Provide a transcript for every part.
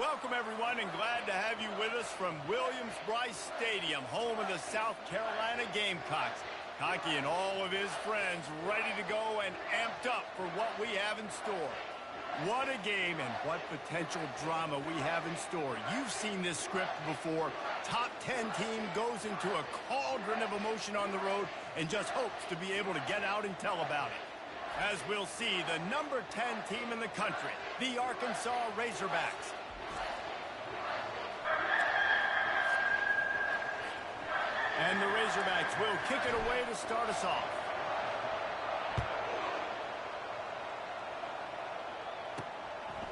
Welcome, everyone, and glad to have you with us from Williams-Brice Stadium, home of the South Carolina Gamecocks. Hockey and all of his friends ready to go and amped up for what we have in store. What a game and what potential drama we have in store. You've seen this script before. Top 10 team goes into a cauldron of emotion on the road and just hopes to be able to get out and tell about it. As we'll see, the number 10 team in the country, the Arkansas Razorbacks. And the Razorbacks will kick it away to start us off.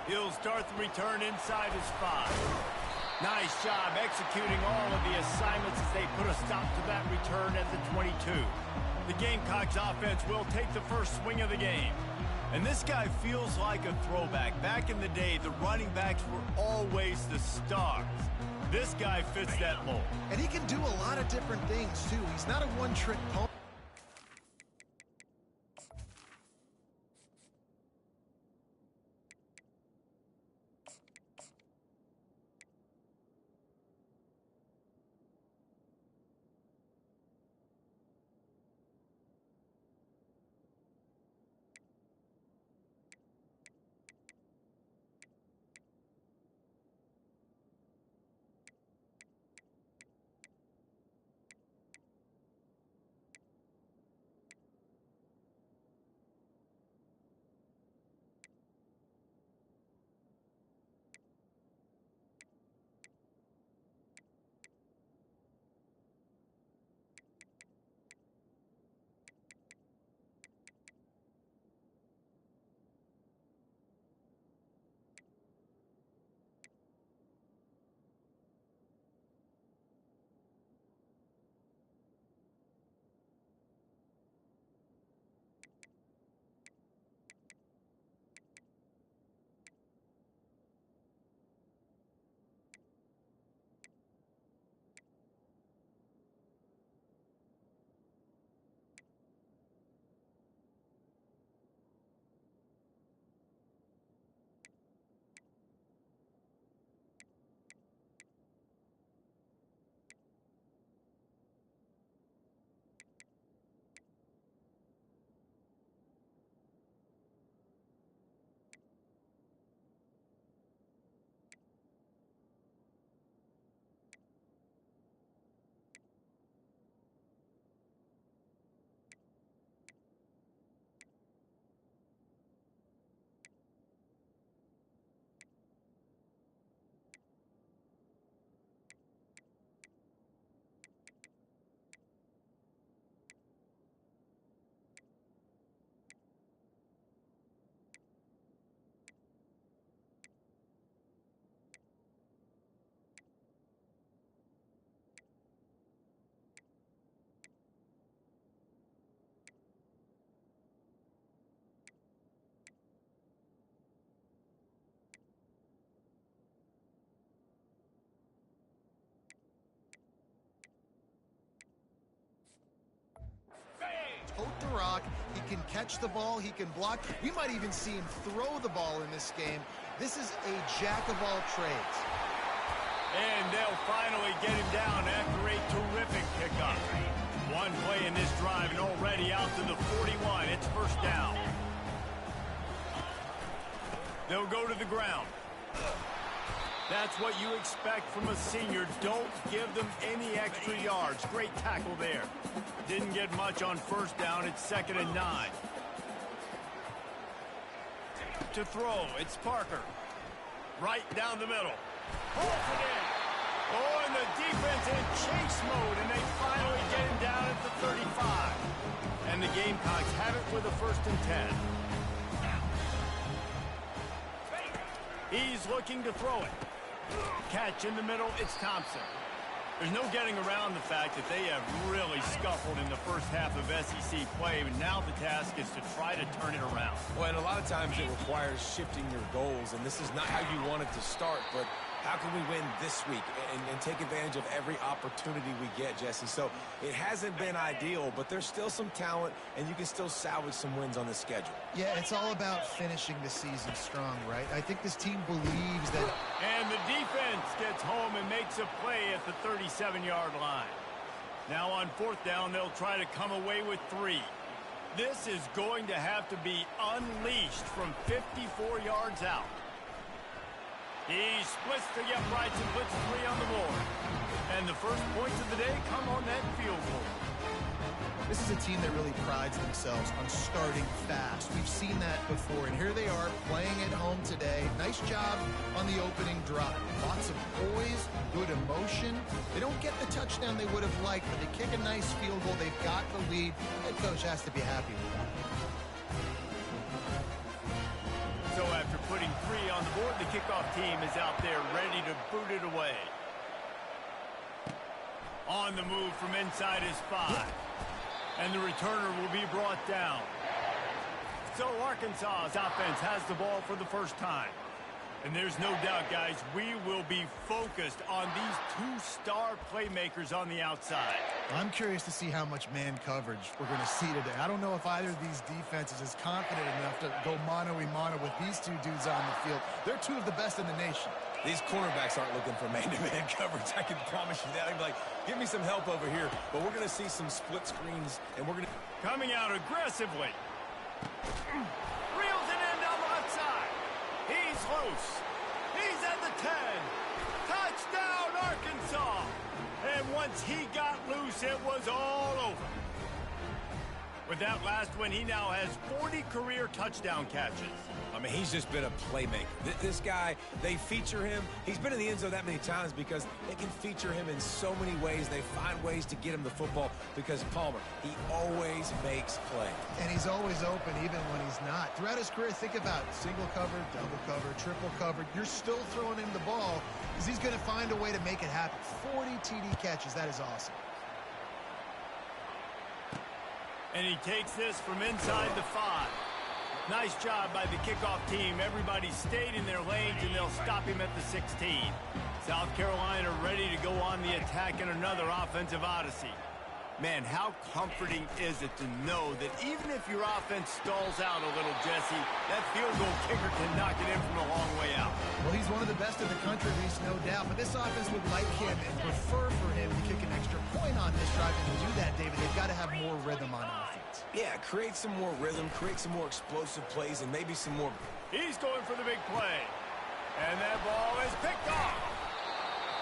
He'll start the return inside his 5. Nice job executing all of the assignments as they put a stop to that return at the 22. The Gamecocks offense will take the first swing of the game. And this guy feels like a throwback. Back in the day, the running backs were always the stars. This guy fits that mold. And he can do a lot of different things, too. He's not a one-trick pony. Tote the rock, he can catch the ball, he can block. We might even see him throw the ball in this game. This is a jack of all trades. And they'll finally get him down after a terrific kickoff. One play in this drive and already out to the 41. It's first down. They'll go to the ground. That's what you expect from a senior. Don't give them any extra yards. Great tackle there. Didn't get much on first down. It's 2nd and 9. To throw, it's Parker. Right down the middle. Holds it in. Oh, and the defense in chase mode, and they finally get him down at the 35. And the Gamecocks have it with a 1st and 10. He's looking to throw it. Catch in the middle, it's Thompson. There's no getting around the fact that they have really scuffled in the first half of SEC play, and now the task is to try to turn it around. Well, and a lot of times it requires shifting your goals, and this is not how you want it to start, but How can we win this week and take advantage of every opportunity we get, Jesse? So it hasn't been ideal, but there's still some talent, and you can still salvage some wins on the schedule. Yeah, it's all about finishing the season strong, right? I think this team believes that. And the defense gets home and makes a play at the 37-yard line. Now on fourth down, they'll try to come away with 3. This is going to have to be unleashed from 54 yards out. He splits the uprights and puts 3 on the board. And the first points of the day come on that field goal. This is a team that really prides themselves on starting fast. We've seen that before, and here they are playing at home today. Nice job on the opening drive. Lots of poise, good emotion. They don't get the touchdown they would have liked, but they kick a nice field goal. They've got the lead. Head coach has to be happy with that. So after putting 3 on the board, the kickoff team is out there ready to boot it away. On the move from inside his 5. And the returner will be brought down. So Arkansas's offense has the ball for the first time. And there's no doubt, guys, we will be focused on these 2 star playmakers on the outside. I'm curious to see how much man coverage we're going to see today. I don't know if either of these defenses is confident enough to go mano-a-mano with these 2 dudes on the field. They're 2 of the best in the nation. These cornerbacks aren't looking for man-to-man coverage. I can promise you that. I'd be like, give me some help over here. But we're going to see some split screens, and we're going to... Coming out aggressively. Reels it in down the left side. He's loose. He's at the 10. Touchdown, Arkansas. And once he got loose, it was all over. With that last one, he now has 40 career touchdown catches. I mean, he's just been a playmaker. This guy, they feature him. He's been in the end zone that many times because they can feature him in so many ways. They find ways to get him the football because Palmer, he always makes plays. And he's always open even when he's not. Throughout his career, think about single cover, double cover, triple cover. You're still throwing him the ball because he's going to find a way to make it happen. 40 TD catches. That is awesome. And he takes this from inside the 5. Nice job by the kickoff team. Everybody stayed in their lanes, and they'll stop him at the 16. South Carolina ready to go on the attack in another offensive odyssey. Man, how comforting is it to know that even if your offense stalls out a little, Jesse, that field goal kicker can knock it in from a long way out. Well, he's one of the best in the country, Reese, no doubt. But this offense would like him and prefer for him to kick an extra point on this drive. And to do that, David, they've got to have more rhythm on offense. Yeah, create some more rhythm, create some more explosive plays, and maybe some more... He's going for the big play. And that ball is picked off.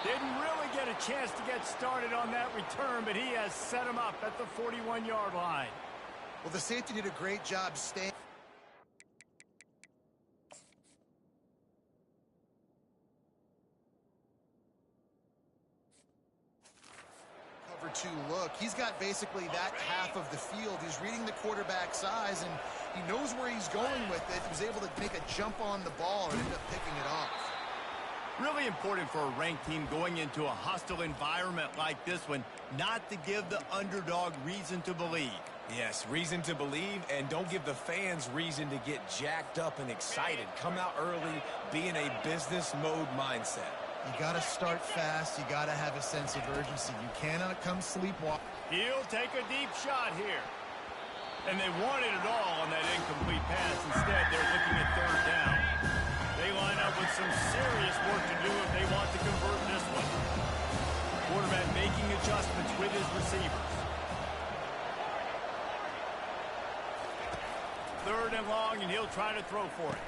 Didn't really get a chance to get started on that return, but he has set him up at the 41-yard line. Well, the safety did a great job staying. Cover 2 look. He's got basically that half of the field. He's reading the quarterback's eyes, and he knows where he's going with it. He was able to make a jump on the ball and end up picking it off. Really important for a ranked team going into a hostile environment like this one, not to give the underdog reason to believe. Yes, reason to believe, and don't give the fans reason to get jacked up and excited. Come out early, be in a business mode mindset. You got to start fast. You got to have a sense of urgency. You cannot come sleepwalk. He'll take a deep shot here. And they wanted it all on that incomplete pass. Instead, they're looking at 3rd down. They line up with some serious work to do if they want to convert this one. Quarterback making adjustments with his receivers. 3rd and long, and he'll try to throw for it.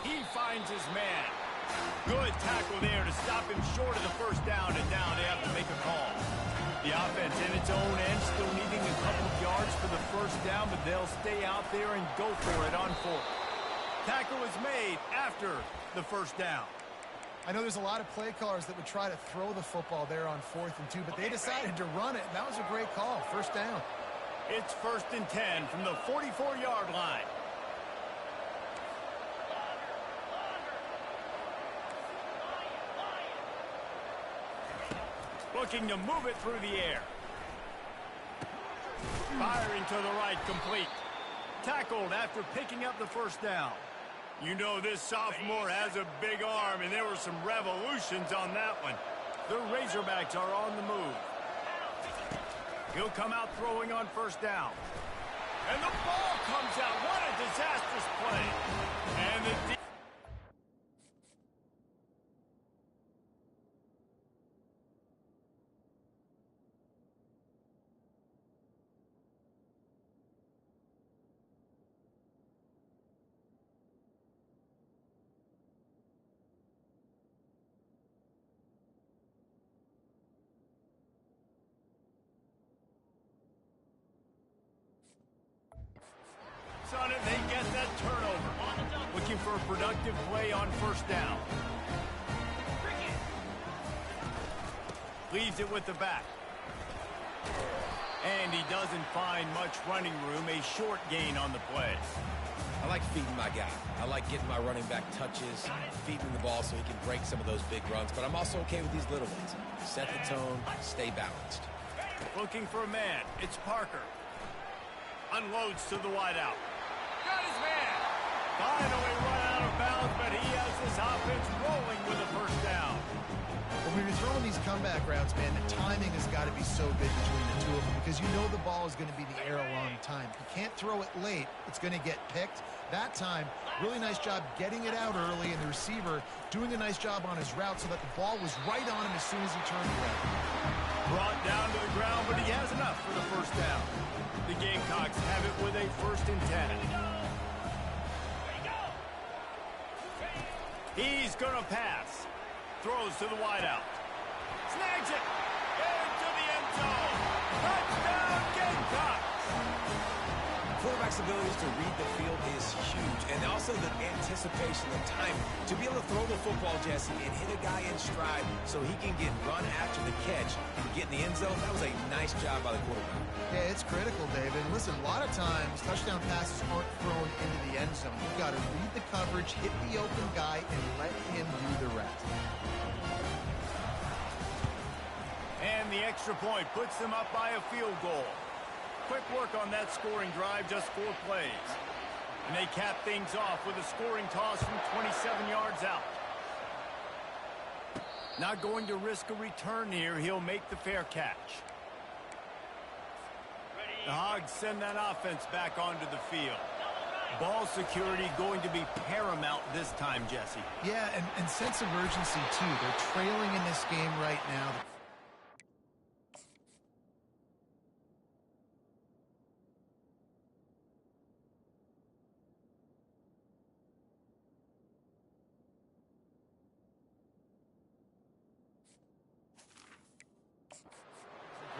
He finds his man. Good tackle there to stop him short of the 1st down, and now they have to make a call. The offense in its own end still needing a couple of yards for the 1st down, but they'll stay out there and go for it on 4th. Tackle is made after the 1st down. I know there's a lot of play callers that would try to throw the football there on 4th and 2, but they decided to run it, and that was a great call. 1st down. It's 1st and 10 from the 44-yard line. Looking to move it through the air. Firing to the right, complete. Tackled after picking up the 1st down. You know this sophomore has a big arm, and there were some revolutions on that one. The Razorbacks are on the move. He'll come out throwing on first down. And the ball comes out. What a disastrous play. And the on it, they get that turnover. Looking for a productive play on first down. Leaves it with the back. And he doesn't find much running room, a short gain on the play. I like feeding my guy. I like getting my running back touches, feeding the ball so he can break some of those big runs, but I'm also okay with these little ones. Set the tone, stay balanced. Looking for a man. It's Parker. Unloads to the wideout. Got his man. Finally run out of bounds, but he has this offense rolling with a first down. When you're throwing these comeback routes, man, the timing has got to be so good between the two of them because you know the ball is going to be in the air a long time. You can't throw it late. It's going to get picked. That time, really nice job getting it out early, and the receiver doing a nice job on his route so that the ball was right on him as soon as he turned around. Brought down to the ground, but he has enough for the first down. The Gamecocks have it with a 1st and 10. He's going to pass. Throws to the wideout. Snags it. Into the end zone. Touchdown, Gamecocks. Quarterback's abilities to read the field is huge, and also the anticipation, the timing. To be able to throw the football, Jesse, and hit a guy in stride so he can get run after the catch and get in the end zone, that was a nice job by the quarterback. Yeah, it's critical, David. Listen, a lot of times, touchdown passes aren't thrown into the end zone. You've got to read the coverage, hit the open guy, and let him do the rest. And the extra point puts them up by a field goal. Quick work on that scoring drive, just 4 plays. And they cap things off with a scoring toss from 27 yards out. Not going to risk a return here. He'll make the fair catch. The Hogs send that offense back onto the field. Ball security going to be paramount this time, Jesse. Yeah, and sense of urgency, too. They're trailing in this game right now.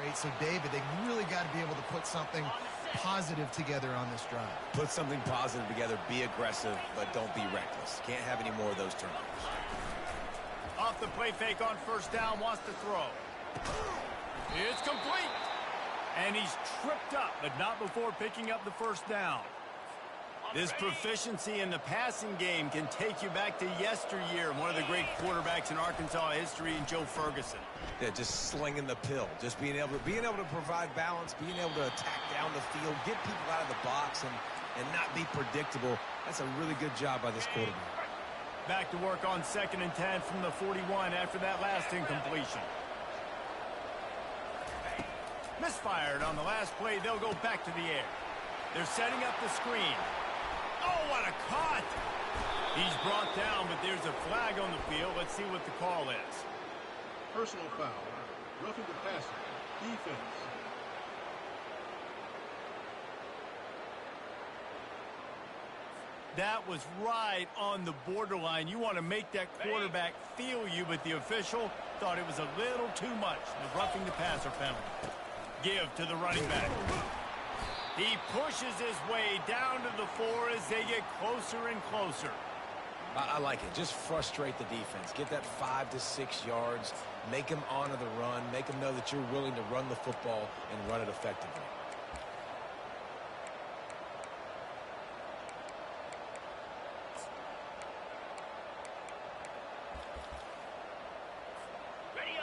Great. So, David, they really got to be able to put something positive together on this drive. Put something positive together, be aggressive, but don't be reckless. Can't have any more of those turnovers. Off the play fake on first down, wants to throw. It's complete. And he's tripped up, but not before picking up the first down. This proficiency in the passing game can take you back to yesteryear, one of the great quarterbacks in Arkansas history, in Joe Ferguson. Yeah, just slinging the pill, just being able to provide balance, being able to attack down the field, get people out of the box, and not be predictable. That's a really good job by this quarterback. Back to work on 2nd and 10 from the 41 after that last incompletion. Misfired on the last play. They'll go back to the air. They're setting up the screen. Oh, what a cut! He's brought down, but there's a flag on the field. Let's see what the call is. Personal foul. Roughing the passer. Defense. That was right on the borderline. You want to make that quarterback feel you, but the official thought it was a little too much. The roughing the passer penalty. Give to the running back. He pushes his way down to the 4 as they get closer and closer. I like it. Just frustrate the defense. Get that 5 to 6 yards. Make them honor the run. Make them know that you're willing to run the football and run it effectively.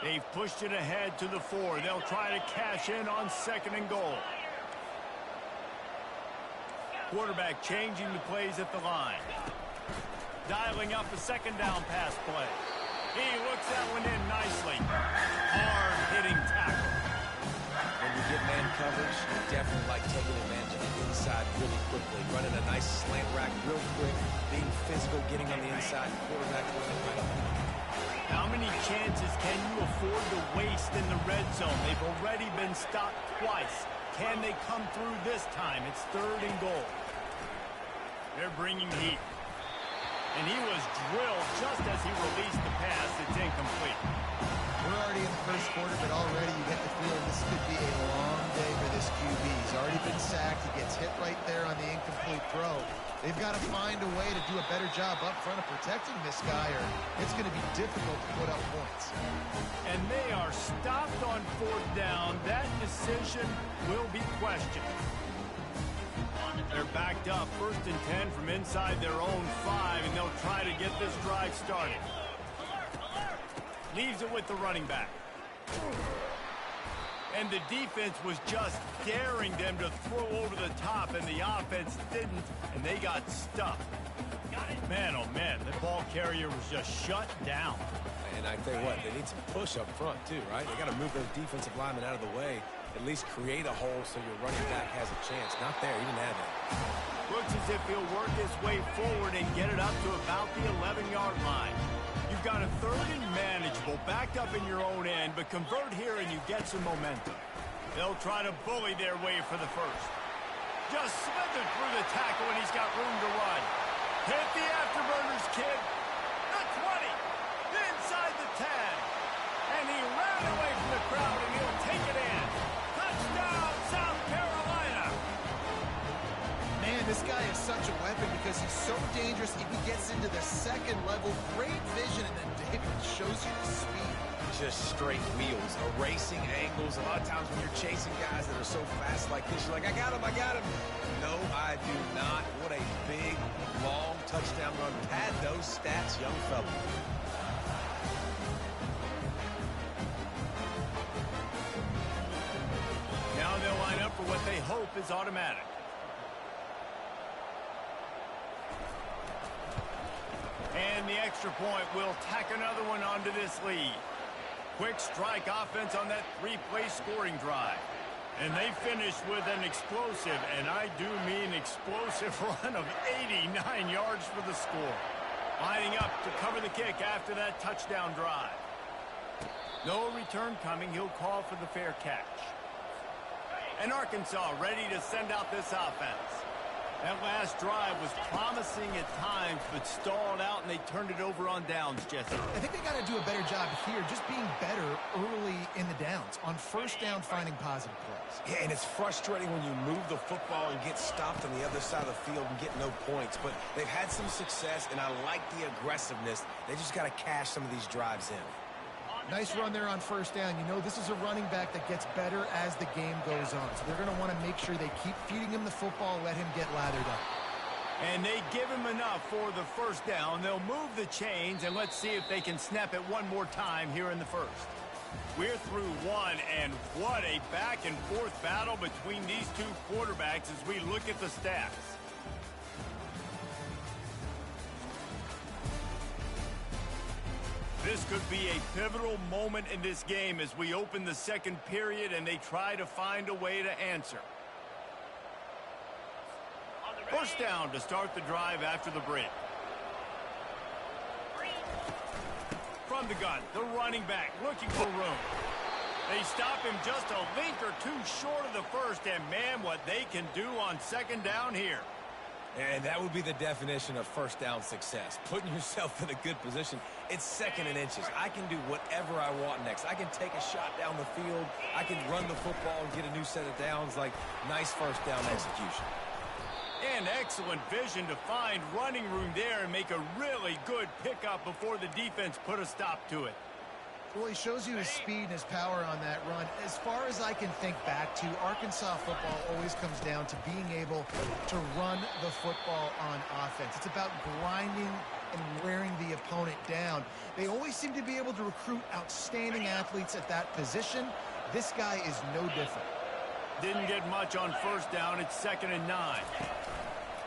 They've pushed it ahead to the 4. They'll try to cash in on 2nd and goal. Quarterback changing the plays at the line. dialing up a second down pass play. He looks that one in nicely. Hard-hitting tackle. When you get man coverage, you definitely like taking advantage of the inside really quickly. Running a nice slant rack real quick, being physical, getting on the inside, quarterback running right up. How many chances can you afford to waste in the red zone? They've already been stopped twice. Can they come through this time? It's 3rd and goal. They're bringing heat. And he was drilled just as he released the pass. It's incomplete. We're already in the first quarter, but already you get the feeling this could be a long day for this QB. He's already been sacked. He gets hit right there on the incomplete throw. They've got to find a way to do a better job up front of protecting this guy, or it's going to be difficult to put up points. And they are stopped on 4th down. That decision will be questioned. They're backed up, 1st and 10 from inside their own 5, and they'll try to get this drive started. Leaves it with the running back. And the defense was just daring them to throw over the top, and the offense didn't, and they got stuck. Man, oh man, the ball carrier was just shut down. And I tell you what, they need some push up front too, right? They got to move those defensive linemen out of the way, at least create a hole so your running back has a chance. Not there, he didn't have it. Looks as if he'll work his way forward and get it up to about the 11-yard line. You've got a 3rd and manageable, backed up in your own end, but convert here and you get some momentum. They'll try to bully their way for the first. Just slithered through the tackle and he's got room to run. Hit the afterburners, kid. The 20. Inside the 10. And he ran away from the crowd and he'll take it in. Touchdown, South Carolina. Man, this guy is such a weapon because he's so dangerous. If he gets into the 2nd level, great vision, and then David shows you the speed. Just straight wheels, erasing angles. A lot of times when you're chasing guys that are so fast like this, you're like, I got him, I got him. No, I do not. What a big, long touchdown run. Pad those stats, young fella. Now they'll line up for what they hope is automatic. And the extra point will tack another one onto this lead. Quick strike offense on that 3-play scoring drive. And they finish with an explosive, and I do mean explosive, run of 89 yards for the score. Lining up to cover the kick after that touchdown drive. No return coming. He'll call for the fair catch. And Arkansas ready to send out this offense. That last drive was promising at times, but stalled out, and they turned it over on downs, Jesse. I think they got to do a better job here, just being better early in the downs. On 1st down, finding positive plays. Yeah, and it's frustrating when you move the football and get stopped on the other side of the field and get no points. But they've had some success, and I like the aggressiveness. They just got to cash some of these drives in. Nice run there on 1st down. You know, this is a running back that gets better as the game goes on. So they're going to want to make sure they keep feeding him the football, let him get lathered up. And they give him enough for the 1st down. They'll move the chains, and let's see if they can snap it one more time here in the 1st. We're through one, and what a back-and-forth battle between these two quarterbacks as we look at the stats. This could be a pivotal moment in this game as we open the 2nd period and they try to find a way to answer. 1st down to start the drive after the break. From the gun, the running back looking for room. They stop him just a link or two short of the 1st, and man, what they can do on 2nd down here. And that would be the definition of 1st down success. Putting yourself in a good position. It's 2nd and inches. I can do whatever I want next. I can take a shot down the field. I can run the football and get a new set of downs. Like, nice 1st down execution. And excellent vision to find running room there and make a really good pickup before the defense put a stop to it. Well, he shows you his speed and his power on that run. As far as I can think back to, Arkansas football always comes down to being able to run the football on offense. It's about grinding and wearing the opponent down. They always seem to be able to recruit outstanding athletes at that position. This guy is no different. Didn't get much on 1st down. It's 2nd and 9.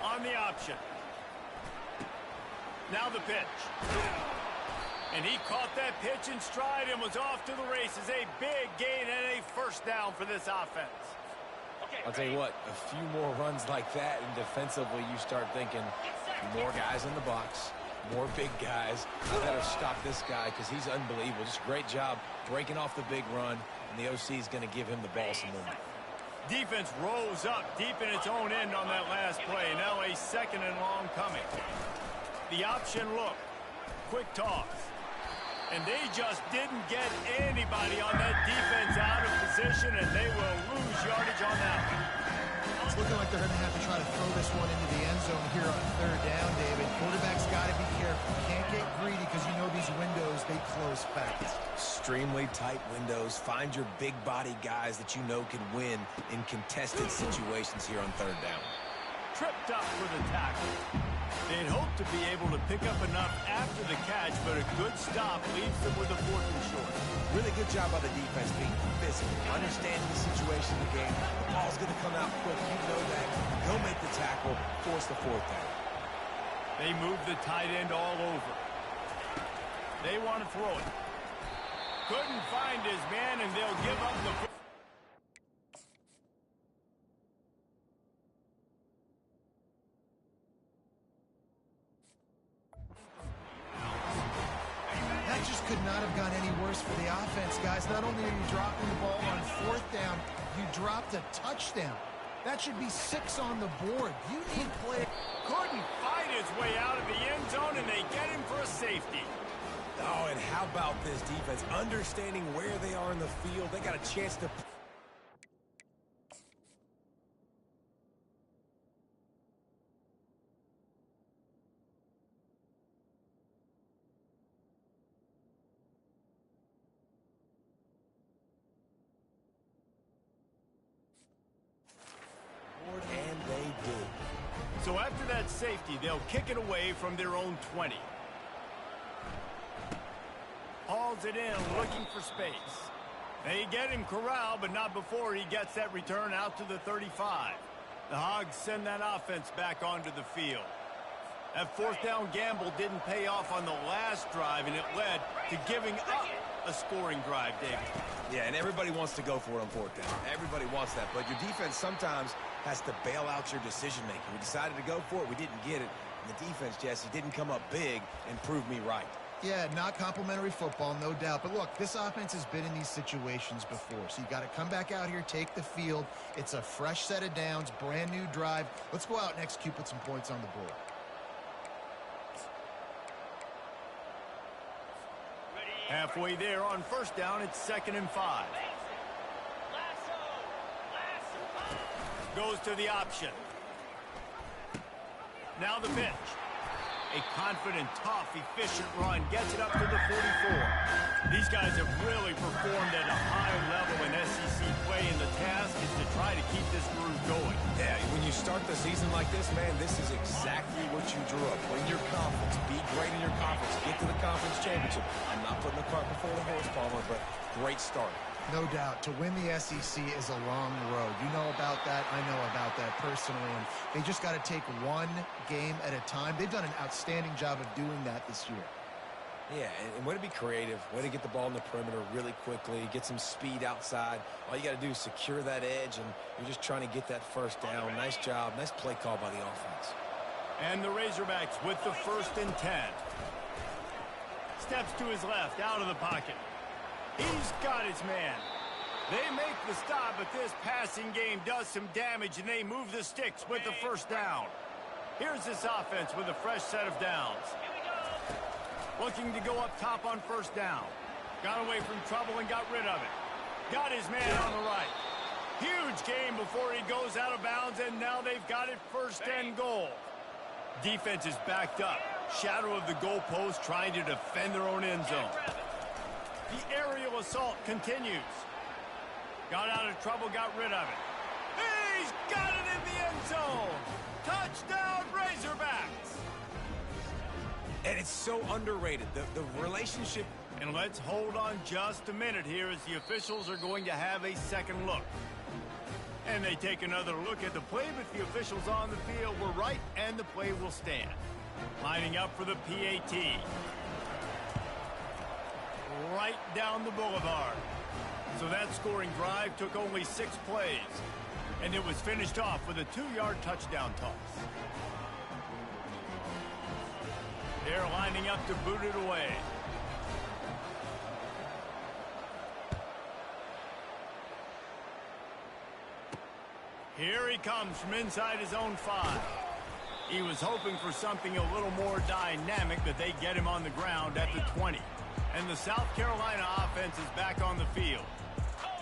On the option. Now the pitch. And he caught that pitch in stride and was off to the races. A big gain and a first down for this offense. I'll tell you what, a few more runs like that, and defensively you start thinking more guys in the box, more big guys. I better stop this guy because he's unbelievable. Just a great job breaking off the big run, and the OC is going to give him the ball some more. Defense rose up deep in its own end on that last play. Now a second and long coming. The option look. Quick toss. And they just didn't get anybody on that defense out of position, and they will lose yardage on that one. It's looking like they're going to have to try to throw this one into the end zone here on third down, David. Quarterback's got to be careful. Can't get greedy because you know these windows, they close fast. Extremely tight windows. Find your big body guys that you know can win in contested situations here on third down. Tripped up for the tackle. They'd hope to be able to pick up enough after the catch, but a good stop leaves them with a 4th and short. Really good job by the defense being physical, understanding the situation of the game. The ball's going to come out quick. You know that. Go make the tackle, force the 4th down. They move the tight end all over. They want to throw it. Couldn't find his man, and they'll give up the... That just could not have gone any worse for the offense, guys. Not only are you dropping the ball on 4th down, you dropped a touchdown. That should be 6 on the board. You need play. Couldn't fight his way out of the end zone, and they get him for a safety. Oh, and how about this defense? Understanding where they are in the field. They got a chance to... And they did. So after that safety, they'll kick it away from their own 20. Hauls it in, looking for space. They get him corralled, but not before he gets that return out to the 35. The Hogs send that offense back onto the field. That 4th down gamble didn't pay off on the last drive, and it led to giving up a scoring drive, David. Yeah, and everybody wants to go for it on 4th down. Everybody wants that, but your defense sometimes has to bail out your decision-making. We decided to go for it. We didn't get it. And the defense, Jesse, didn't come up big and prove me right. Yeah, not complimentary football, no doubt. But look, this offense has been in these situations before. So you got to come back out here, take the field. It's a fresh set of downs, brand new drive. Let's go out and execute, put some points on the board. Halfway there on 1st down, it's 2nd and 5. Goes to the option. Now the pitch. A confident, tough, efficient run. Gets it up to the 44. These guys have really performed at a high level in SEC play, and the task is to try to keep this groove going. Yeah, when you start the season like this, man, this is exactly what you drew up. Win your conference. Be great in your conference. Get to the conference championship. I'm not putting the cart before the horse, Palmer, but great start. No doubt. To win the SEC is a long road. You know about that. I know about that personally. And they just got to take one game at a time. They've done an outstanding job of doing that this year. Yeah, and way to be creative. Way to get the ball in the perimeter really quickly. Get some speed outside. All you got to do is secure that edge, and you're just trying to get that 1st down. Nice job. Nice play call by the offense. And the Razorbacks with the 1st and 10. Steps to his left, out of the pocket. He's got his man. They make the stop, but this passing game does some damage, and they move the sticks with the 1st down. Here's this offense with a fresh set of downs. Looking to go up top on 1st down. Got away from trouble and got rid of it. Got his man on the right. Huge game before he goes out of bounds, and now they've got it 1st and goal. Defense is backed up. Shadow of the goalpost, trying to defend their own end zone. The aerial assault continues. Got out of trouble, got rid of it. He's got it in the end zone. Touchdown, Razorbacks. And it's so underrated, the relationship. And let's hold on just a minute here as the officials are going to have a second look. And they take another look at the play, but the officials on the field were right, and the play will stand. Lining up for the PAT. Right down the boulevard. So that scoring drive took only 6 plays. And it was finished off with a 2-yard touchdown toss. They're lining up to boot it away. Here he comes from inside his own 5. He was hoping for something a little more dynamic, but they get him on the ground at the 20. And the South Carolina offense is back on the field.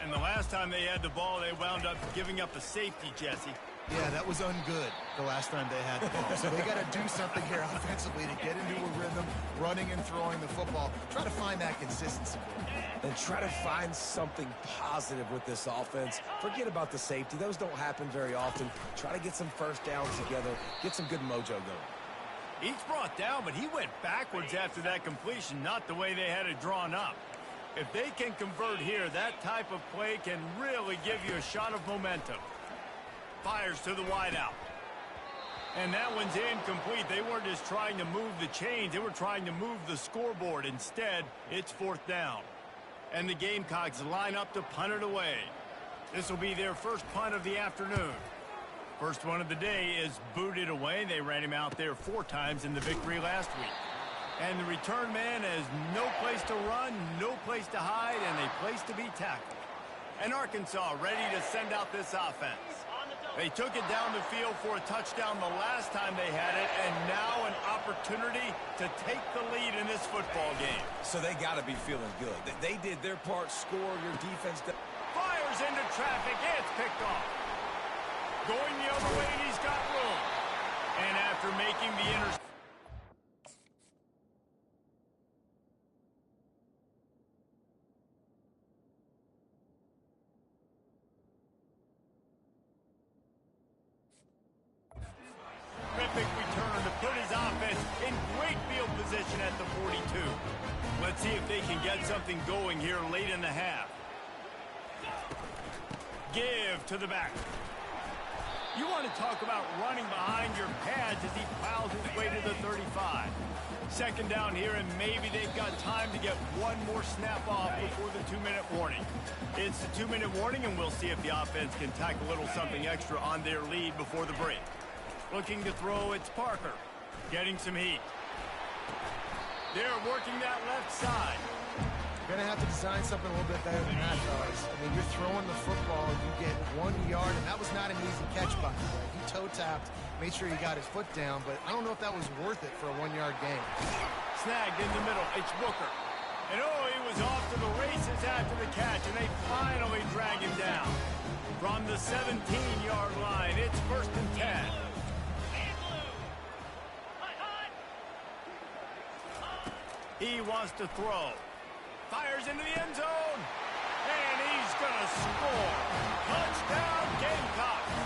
And the last time they had the ball, they wound up giving up a safety, Jesse. Yeah, that was ungood the last time they had the ball. So they got to do something here offensively to get into a rhythm, running and throwing the football. Try to find that consistency. And try to find something positive with this offense. Forget about the safety. Those don't happen very often. Try to get some first downs together. Get some good mojo going. He's brought down, but he went backwards after that completion, not the way they had it drawn up. If they can convert here, that type of play can really give you a shot of momentum. Fires to the wideout. And that one's incomplete. They weren't just trying to move the chains. They were trying to move the scoreboard. Instead, it's 4th down. And the Gamecocks line up to punt it away. This will be their first punt of the afternoon. First one of the day is booted away. They ran him out there 4 times in the victory last week. And the return man has no place to run, no place to hide, and a place to be tackled. And Arkansas ready to send out this offense. They took it down the field for a touchdown the last time they had it, and now an opportunity to take the lead in this football game. So they got to be feeling good. They did their part, score, your defense. Fires into traffic, it's picked off. Going the other way, and he's got room. And after making the interception, return to put his offense in great field position at the 42. Let's see if they can get something going here late in the half. Give to the back. You want to talk about running behind your pads as he plows his way to the 35. Second down here, and maybe they've got time to get one more snap off before the 2-minute warning. It's the 2-minute warning, and we'll see if the offense can tack a little something extra on their lead before the break. Looking to throw, it's Parker. Getting some heat. They're working that left side. You're going to have to design something a little bit better than that, fellas. I mean, you're throwing the football, you get 1 yard, and that was not an easy catch by him. He toe-tapped, made sure he got his foot down, but I don't know if that was worth it for a 1-yard gain. Snagged in the middle, it's Booker. And oh, he was off to the races after the catch, and they finally drag him down. From the 17-yard line, it's 1st and 10. He wants to throw. Fires into the end zone. And he's going to score. Touchdown, Gamecocks.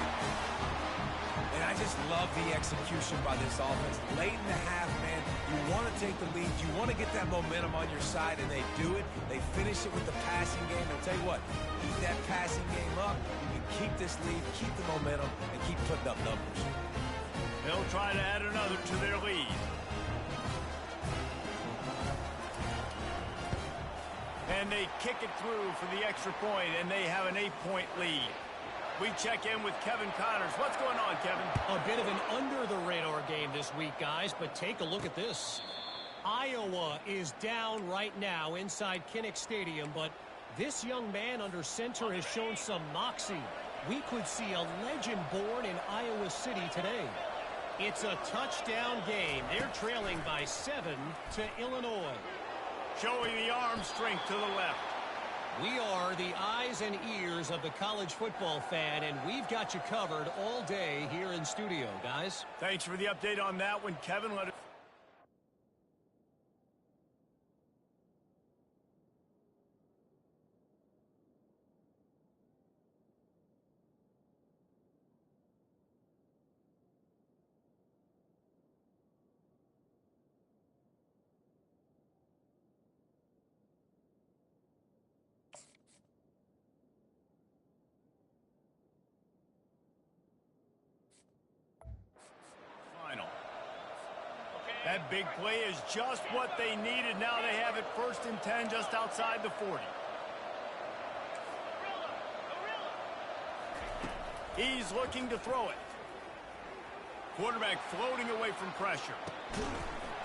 And I just love the execution by this offense. Late in the half, man, you want to take the lead. You want to get that momentum on your side, and they do it. They finish it with the passing game. And I'll tell you what, keep that passing game up. You can keep this lead, keep the momentum, and keep putting up numbers. They'll try to add another to their lead. And they kick it through for the extra point, and they have an 8-point lead. We check in with Kevin Connors. What's going on, Kevin? A bit of an under-the-radar game this week, guys, but take a look at this. Iowa is down right now inside Kinnick Stadium, but this young man under center has shown some moxie. We could see a legend born in Iowa City today. It's a touchdown game. They're trailing by 7 to Illinois. Showing the arm strength to the left. We are the eyes and ears of the college football fan, and we've got you covered all day here in studio, guys. Thanks for the update on that one, Kevin. Let it That big play is just what they needed. Now they have it 1st and 10 just outside the 40. He's looking to throw it. Quarterback floating away from pressure.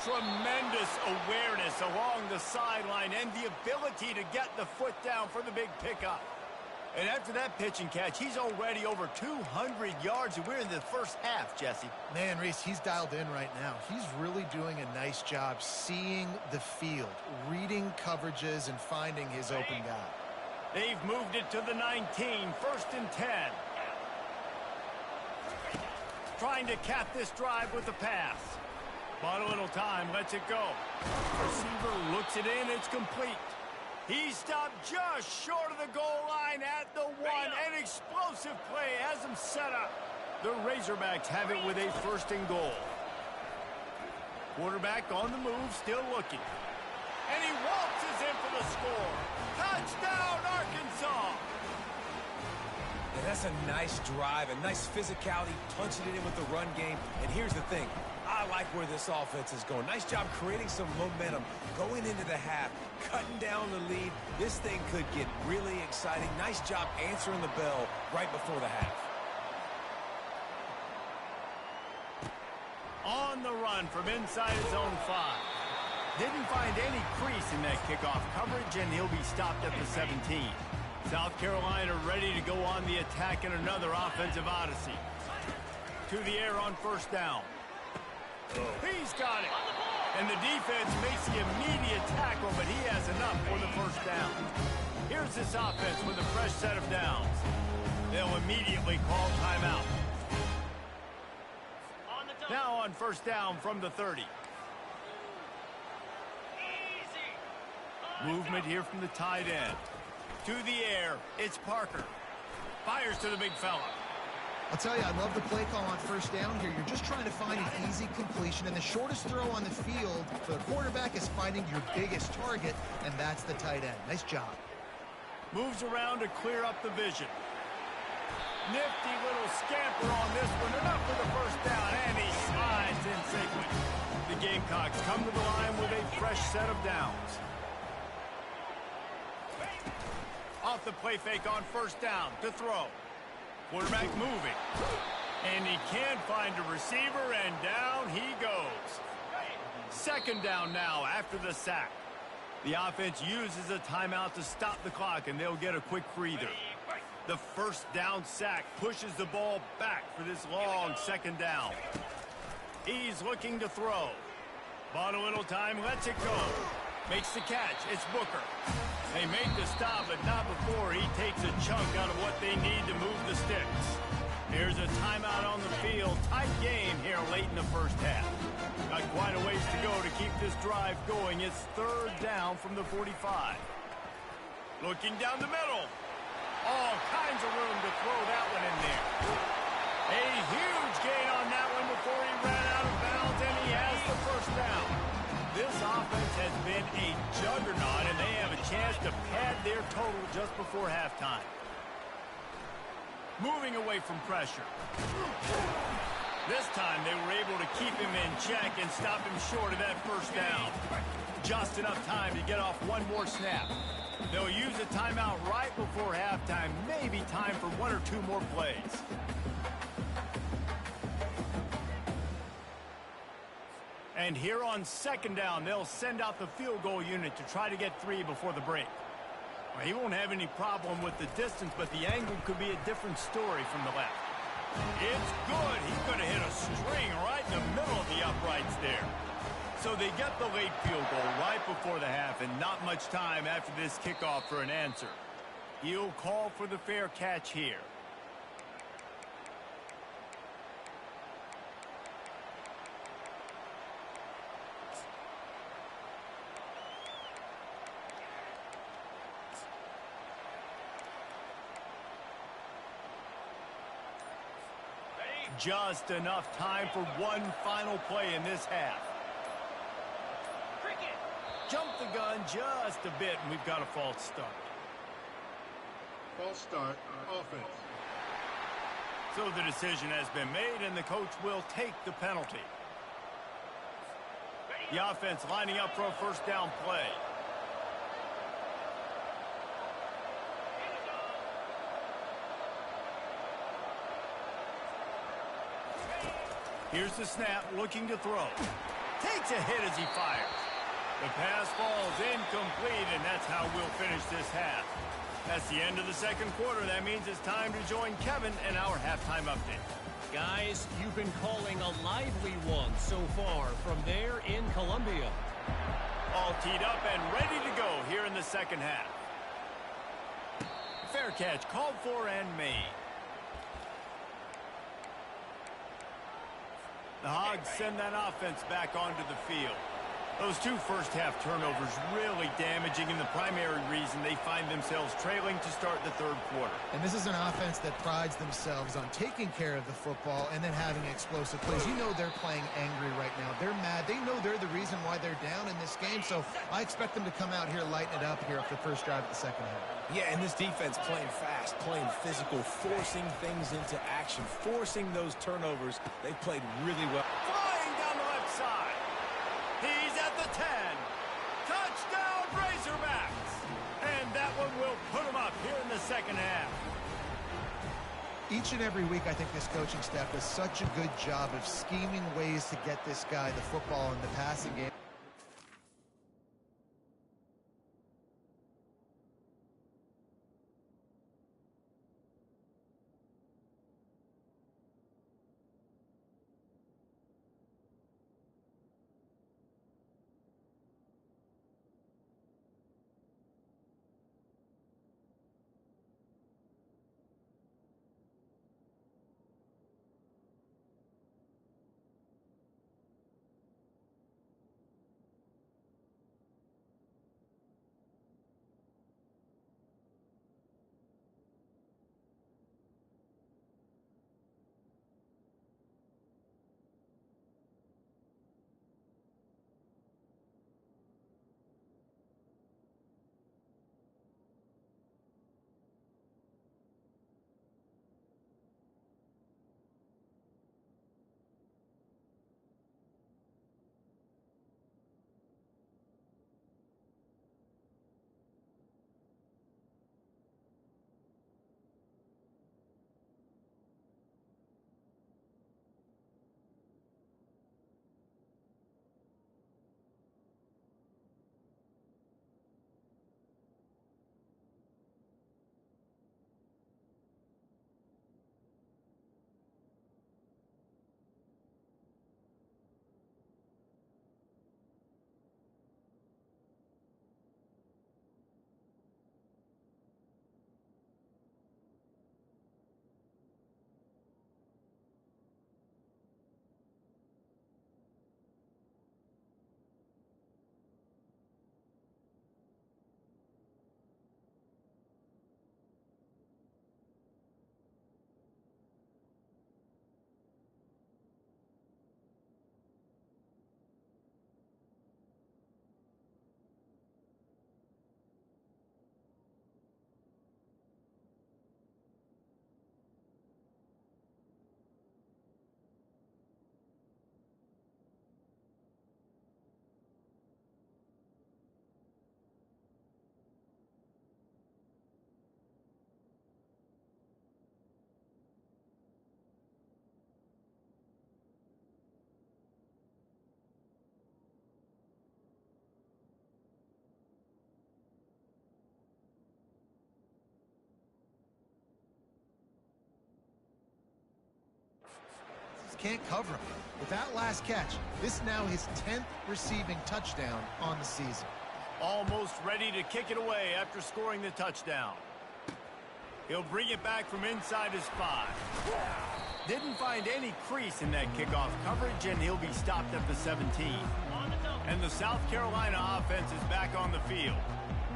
Tremendous awareness along the sideline and the ability to get the foot down for the big pickup. And after that pitch and catch, he's already over 200 yards, and we're in the first half, Jesse. Man, Reese, he's dialed in right now. He's really doing a nice job seeing the field, reading coverages, and finding his open guy. They've moved it to the 19, 1st and 10. Trying to cap this drive with a pass. Bought a little time, lets it go. Receiver looks it in, it's complete. He stopped just short of the goal line at the 1. An explosive play has him set up. The Razorbacks have it with a 1st and goal. Quarterback on the move, still looking. And he waltzes in for the score. Touchdown, Arkansas! Yeah, that's a nice drive, a nice physicality, punching it in with the run game. And here's the thing. I like where this offense is going. Nice job creating some momentum, going into the half, cutting down the lead. This thing could get really exciting. Nice job answering the bell right before the half. On the run from inside his own 5. Didn't find any crease in that kickoff coverage, and he'll be stopped at the 17. South Carolina ready to go on the attack in another offensive odyssey. To the air on 1st down. He's got it. And the defense makes the immediate tackle, but he has enough for the 1st down. Here's this offense with a fresh set of downs. They'll immediately call timeout. Now on 1st down from the 30. Movement here from the tight end. To the air, it's Parker. Fires to the big fella. I'll tell you, I love the play call on 1st down here. You're just trying to find an easy completion, and the shortest throw on the field for the quarterback is finding your biggest target, and that's the tight end. Nice job. Moves around to clear up the vision. Nifty little scamper on this one. Enough for the 1st down, and he slides in safely. The Gamecocks come to the line with a fresh set of downs. Off the play fake on 1st down to throw. Quarterback moving. And he can't find a receiver, and down he goes. 2nd down now after the sack. The offense uses a timeout to stop the clock, and they'll get a quick breather. The 1st down sack pushes the ball back for this long 2nd down. He's looking to throw. Bought a little time, lets it go. Makes the catch. It's Booker. They make the stop, but not before he takes a chunk out of what they need to move the sticks. Here's a timeout on the field. Tight game here late in the 1st half. Got quite a ways to go to keep this drive going. It's 3rd down from the 45. Looking down the middle. All kinds of room to throw that one in there. A huge gain on that one before he ran out of bounds, and he has the 1st down. This offense has been a juggernaut, and they have a chance to pad their total just before halftime. Moving away from pressure. This time they were able to keep him in check and stop him short of that 1st down. Just enough time to get off one more snap. They'll use a timeout right before halftime, maybe time for 1 or 2 more plays. And here on 2nd down, they'll send out the field goal unit to try to get 3 before the break. Well, he won't have any problem with the distance, but the angle could be a different story from the left. It's good. He's going to hit a string right in the middle of the uprights there. So they get the late field goal right before the half, and not much time after this kickoff for an answer. He'll call for the fair catch here. Just enough time for one final play in this half. Jump the gun just a bit, and we've got a false start. False start, offense. So the decision has been made, and the coach will take the penalty. The offense lining up for a first down play. Here's the snap, looking to throw. Takes a hit as he fires. The pass falls incomplete, and that's how we'll finish this half. That's the end of the second quarter. That means it's time to join Kevin and our halftime update. Guys, you've been calling a lively one so far from there in Columbia. All teed up and ready to go here in the second half. Fair catch called for and made. The Hogs send that offense back onto the field. Those two first-half turnovers really damaging, and the primary reason they find themselves trailing to start the third quarter. And this is an offense that prides themselves on taking care of the football and then having explosive plays. You know they're playing angry right now. They're mad. They know they're the reason why they're down in this game, so I expect them to come out here, lighten it up here after the first drive of the second half. Yeah, and this defense playing fast, playing physical, forcing things into action, forcing those turnovers. They played really well. Flying down the left side. He's at the 10. Touchdown, Razorbacks. And that one will put him up here in the second half. Each and every week, I think this coaching staff does such a good job of scheming ways to get this guy the football in the passing game. Can't cover him. With that last catch, this is now his 10th receiving touchdown on the season. Almost ready to kick it away after scoring the touchdown. He'll bring it back from inside his 5. Didn't find any crease in that kickoff coverage, and he'll be stopped at the 17. And the South Carolina offense is back on the field.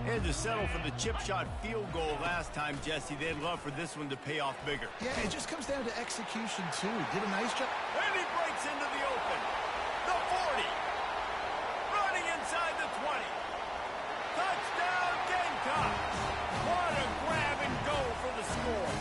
They had to settle for the chip shot field goal last time, Jesse. They'd love for this one to pay off bigger. Yeah, it just comes down to execution, too. Did a nice job. And he breaks into the open. The 40. Running inside the 20. Touchdown, Gamecocks. What a grab and go for the score.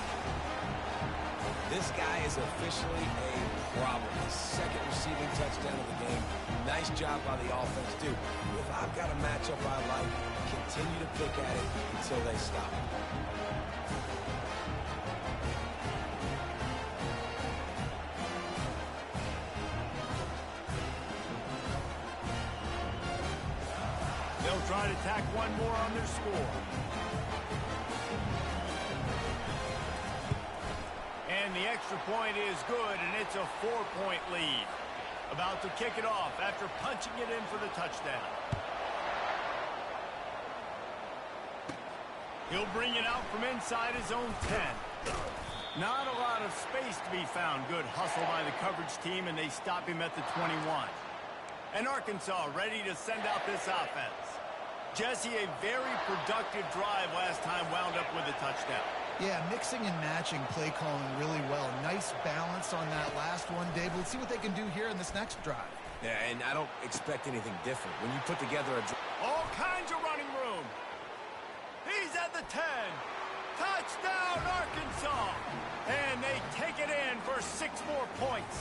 This guy is is officially a problem. The second receiving touchdown of the game. Nice job by the offense, too. If I've got a matchup I like, continue to pick at it until they stop. They'll try to tack one more on their score. And the extra point is good, and it's a 4-point lead. About to kick it off after punching it in for the touchdown. He'll bring it out from inside his own 10. Not a lot of space to be found. Good hustle by the coverage team, and they stop him at the 21. And Arkansas ready to send out this offense. Jesse, a very productive drive last time, wound up with a touchdown. Yeah, mixing and matching play calling really well. Nice balance on that last one, Dave. Let's see what they can do here in this next drive. Yeah, and I don't expect anything different. When you put together a all kinds of running room. He's at the 10. Touchdown, Arkansas. And they take it in for 6 more points.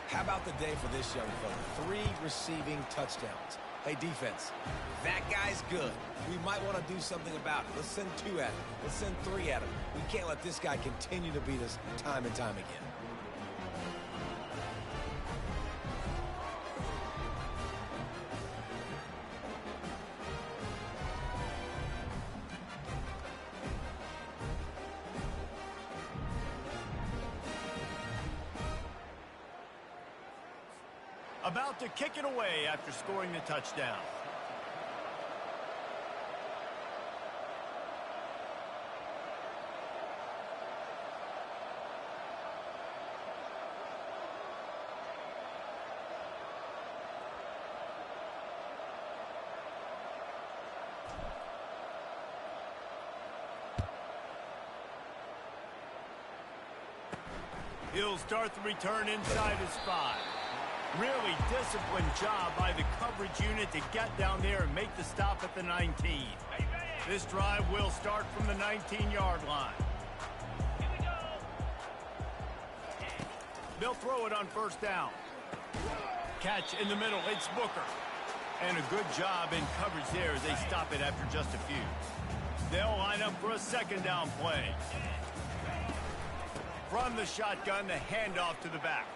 How about the day for this young fella? 3 receiving touchdowns. Hey, defense, that guy's good. We might want to do something about it. Let's send 2 at him. Let's send 3 at him. We can't let this guy continue to beat us time and time again. About to kick it away after scoring the touchdown. He'll start the return inside his 5. Really disciplined job by the coverage unit to get down there and make the stop at the 19. This drive will start from the 19-yard line. They'll throw it on first down. Catch in the middle. It's Booker. And a good job in coverage there as they stop it after just a few. They'll line up for a second down play. From the shotgun, the handoff to the back.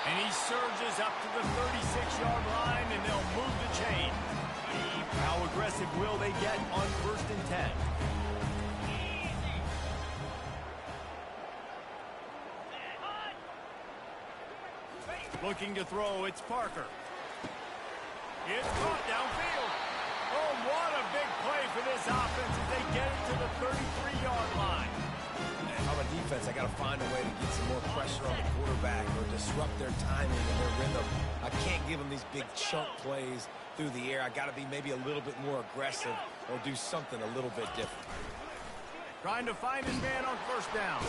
And he surges up to the 36-yard line, and they'll move the chain. How aggressive will they get on 1st and 10? Looking to throw, it's Parker. It's caught downfield. Oh, what a big play for this offense as they get it to the 33-yard line. If I'm a defense, I got to find a way to get some more pressure on the quarterback or disrupt their timing and their rhythm. I can't give them these big chunk plays through the air. I got to be maybe a little bit more aggressive or do something a little bit different. Trying to find his man on first down.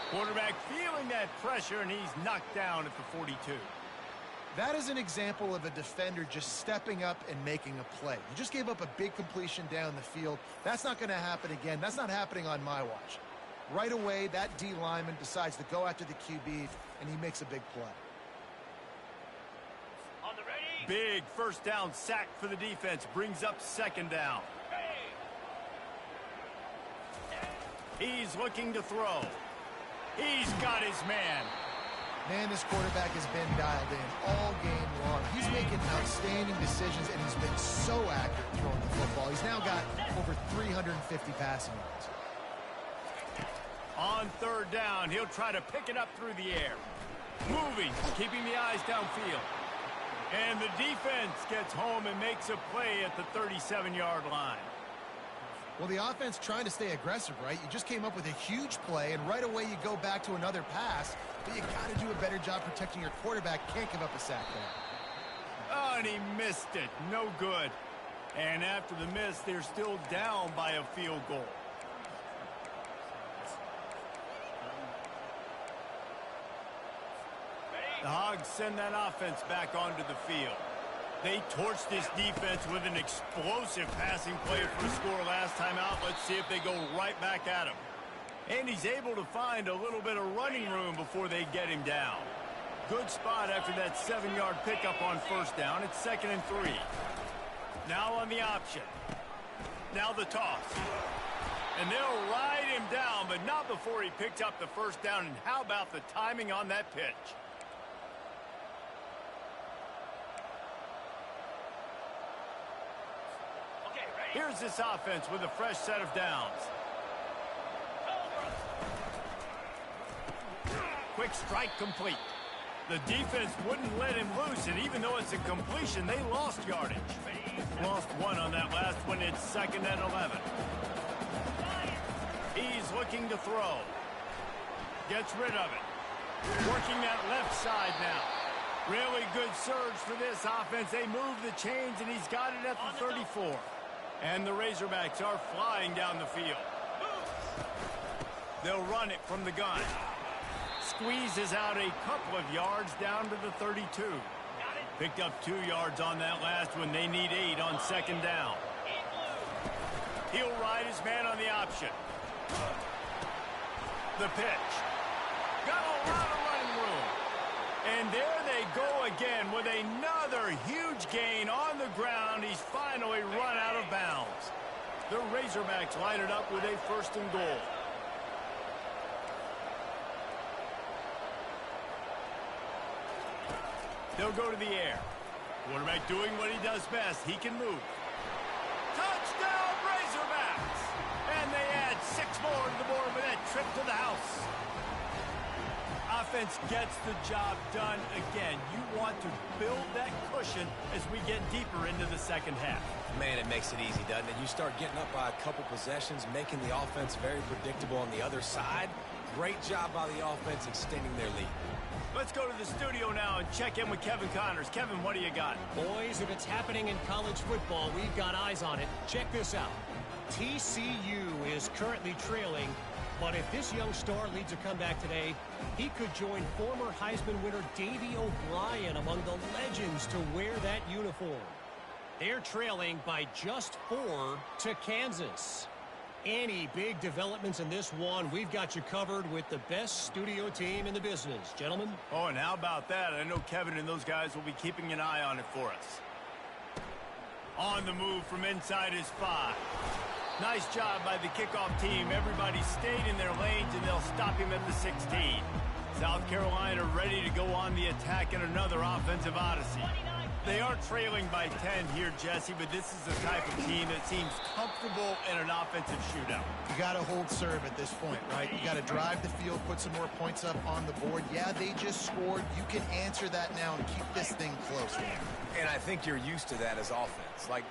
Quarterback feeling that pressure, and he's knocked down at the 42. That is an example of a defender just stepping up and making a play. You just gave up a big completion down the field. That's not going to happen again. That's not happening on my watch. Right away, that D lineman decides to go after the QB, and he makes a big play. On the ready. Big first down sack for the defense. Brings up second down. He's looking to throw. He's got his man. Man, this quarterback has been dialed in all game long. He's making outstanding decisions, and he's been so accurate throwing the football. He's now got over 350 passing yards. On third down, he'll try to pick it up through the air. Moving, keeping the eyes downfield. And the defense gets home and makes a play at the 37-yard line. Well, the offense trying to stay aggressive, right? You just came up with a huge play, and right away you go back to another pass, but you got to do a better job protecting your quarterback. Can't give up a sack there. Oh, and he missed it. No good. And after the miss, they're still down by a field goal. The Hogs send that offense back onto the field. They torched this defense with an explosive passing play for a score last time out. Let's see if they go right back at him. And he's able to find a little bit of running room before they get him down. Good spot after that 7-yard pickup on first down. It's 2nd and 3. Now on the option. Now the toss. And they'll ride him down, but not before he picks up the first down. And how about the timing on that pitch? Here's this offense with a fresh set of downs. Quick strike complete. The defense wouldn't let him loose, and even though it's a completion, they lost yardage. Lost one on that last one. It's 2nd and 11. He's looking to throw. Gets rid of it. Working that left side now. Really good surge for this offense. They move the chains, and he's got it at the 34. And the Razorbacks are flying down the field. They'll run it from the gun. Squeezes out a couple of yards down to the 32. Picked up 2 yards on that last one. They need 8 on 2nd down. He'll ride his man on the option. The pitch. Got a lot of running room. And there they go again with another huge gain on the ground. He's finally run out of bounds. The Razorbacks line it up with a 1st and goal. They'll go to the air. Quarterback doing what he does best. He can move. Touchdown, Razorbacks! And they add 6 more to the board with that trip to the house. Offense gets the job done again. You want to build that cushion as we get deeper into the 2nd half. Man, it makes it easy, doesn't it? You start getting up by a couple possessions, making the offense very predictable on the other side. Great job by the offense extending their lead. Let's go to the studio now and check in with Kevin Connors. Kevin, what do you got? Boys, if it's happening in college football, we've got eyes on it. Check this out. TCU is currently trailing, but if this young star leads a comeback today, he could join former Heisman winner Davey O'Brien among the legends to wear that uniform. They're trailing by just 4 to Kansas. Any big developments in this one, we've got you covered with the best studio team in the business. Gentlemen? Oh, and how about that? I know Kevin and those guys will be keeping an eye on it for us. On the move from inside his 5. Nice job by the kickoff team. Everybody stayed in their lanes, and they'll stop him at the 16. South Carolina ready to go on the attack in another offensive odyssey. They are trailing by 10 here, Jesse, but this is the type of team that seems comfortable in an offensive shootout. You got to hold serve at this point, right? You got to drive the field, put some more points up on the board. Yeah, they just scored. You can answer that now and keep this thing close. And I think you're used to that as offense. Like,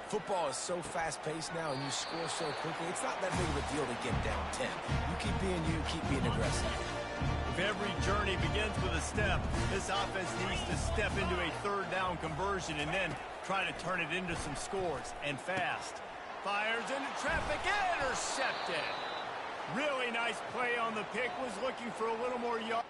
football is so fast-paced now, and you score so quickly. It's not that big of a deal to get down 10. You keep being aggressive. If every journey begins with a step, this offense needs to step into a 3rd down conversion and then try to turn it into some scores, and fast. Fires into traffic, intercepted. Really nice play on the pick, was looking for a little more yard.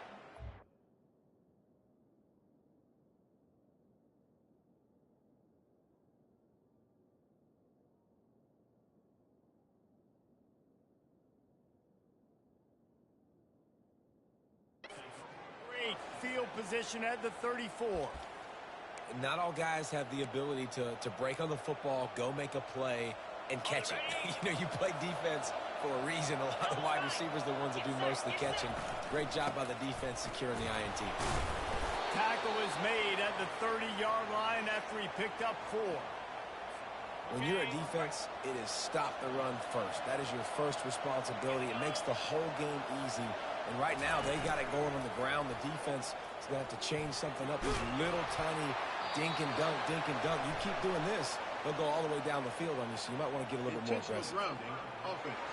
Field position at the 34. Not all guys have the ability to break on the football, go make a play, and catch it. You play defense for a reason. A lot of wide receivers are the ones that do most of the catching. Great job by the defense securing the INT. Tackle is made at the 30-yard line after he picked up 4. When you're a defense, it is stop the run first. That is your first responsibility. It makes the whole game easy. And right now, they got it going on the ground. The defense is going to have to change something up. These little tiny dink and dunk, dink and dunk. You keep doing this, they'll go all the way down the field on you, so you might want to get a little bit more aggressive. Grounding, offense.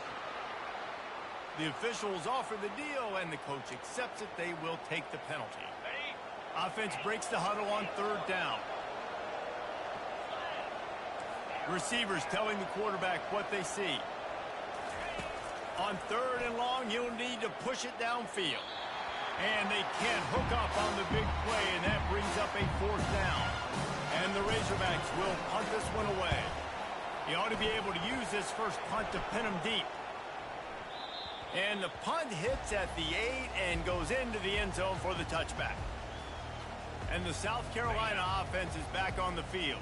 The officials offer the deal, and the coach accepts it. They will take the penalty. Offense breaks the huddle on 3rd down. Receivers telling the quarterback what they see. On 3rd and long, you'll need to push it downfield. And they can't hook up on the big play, and that brings up a 4th down. And the Razorbacks will punt this one away. He ought to be able to use this first punt to pin him deep. And the punt hits at the 8 and goes into the end zone for the touchback. And the South Carolina offense is back on the field.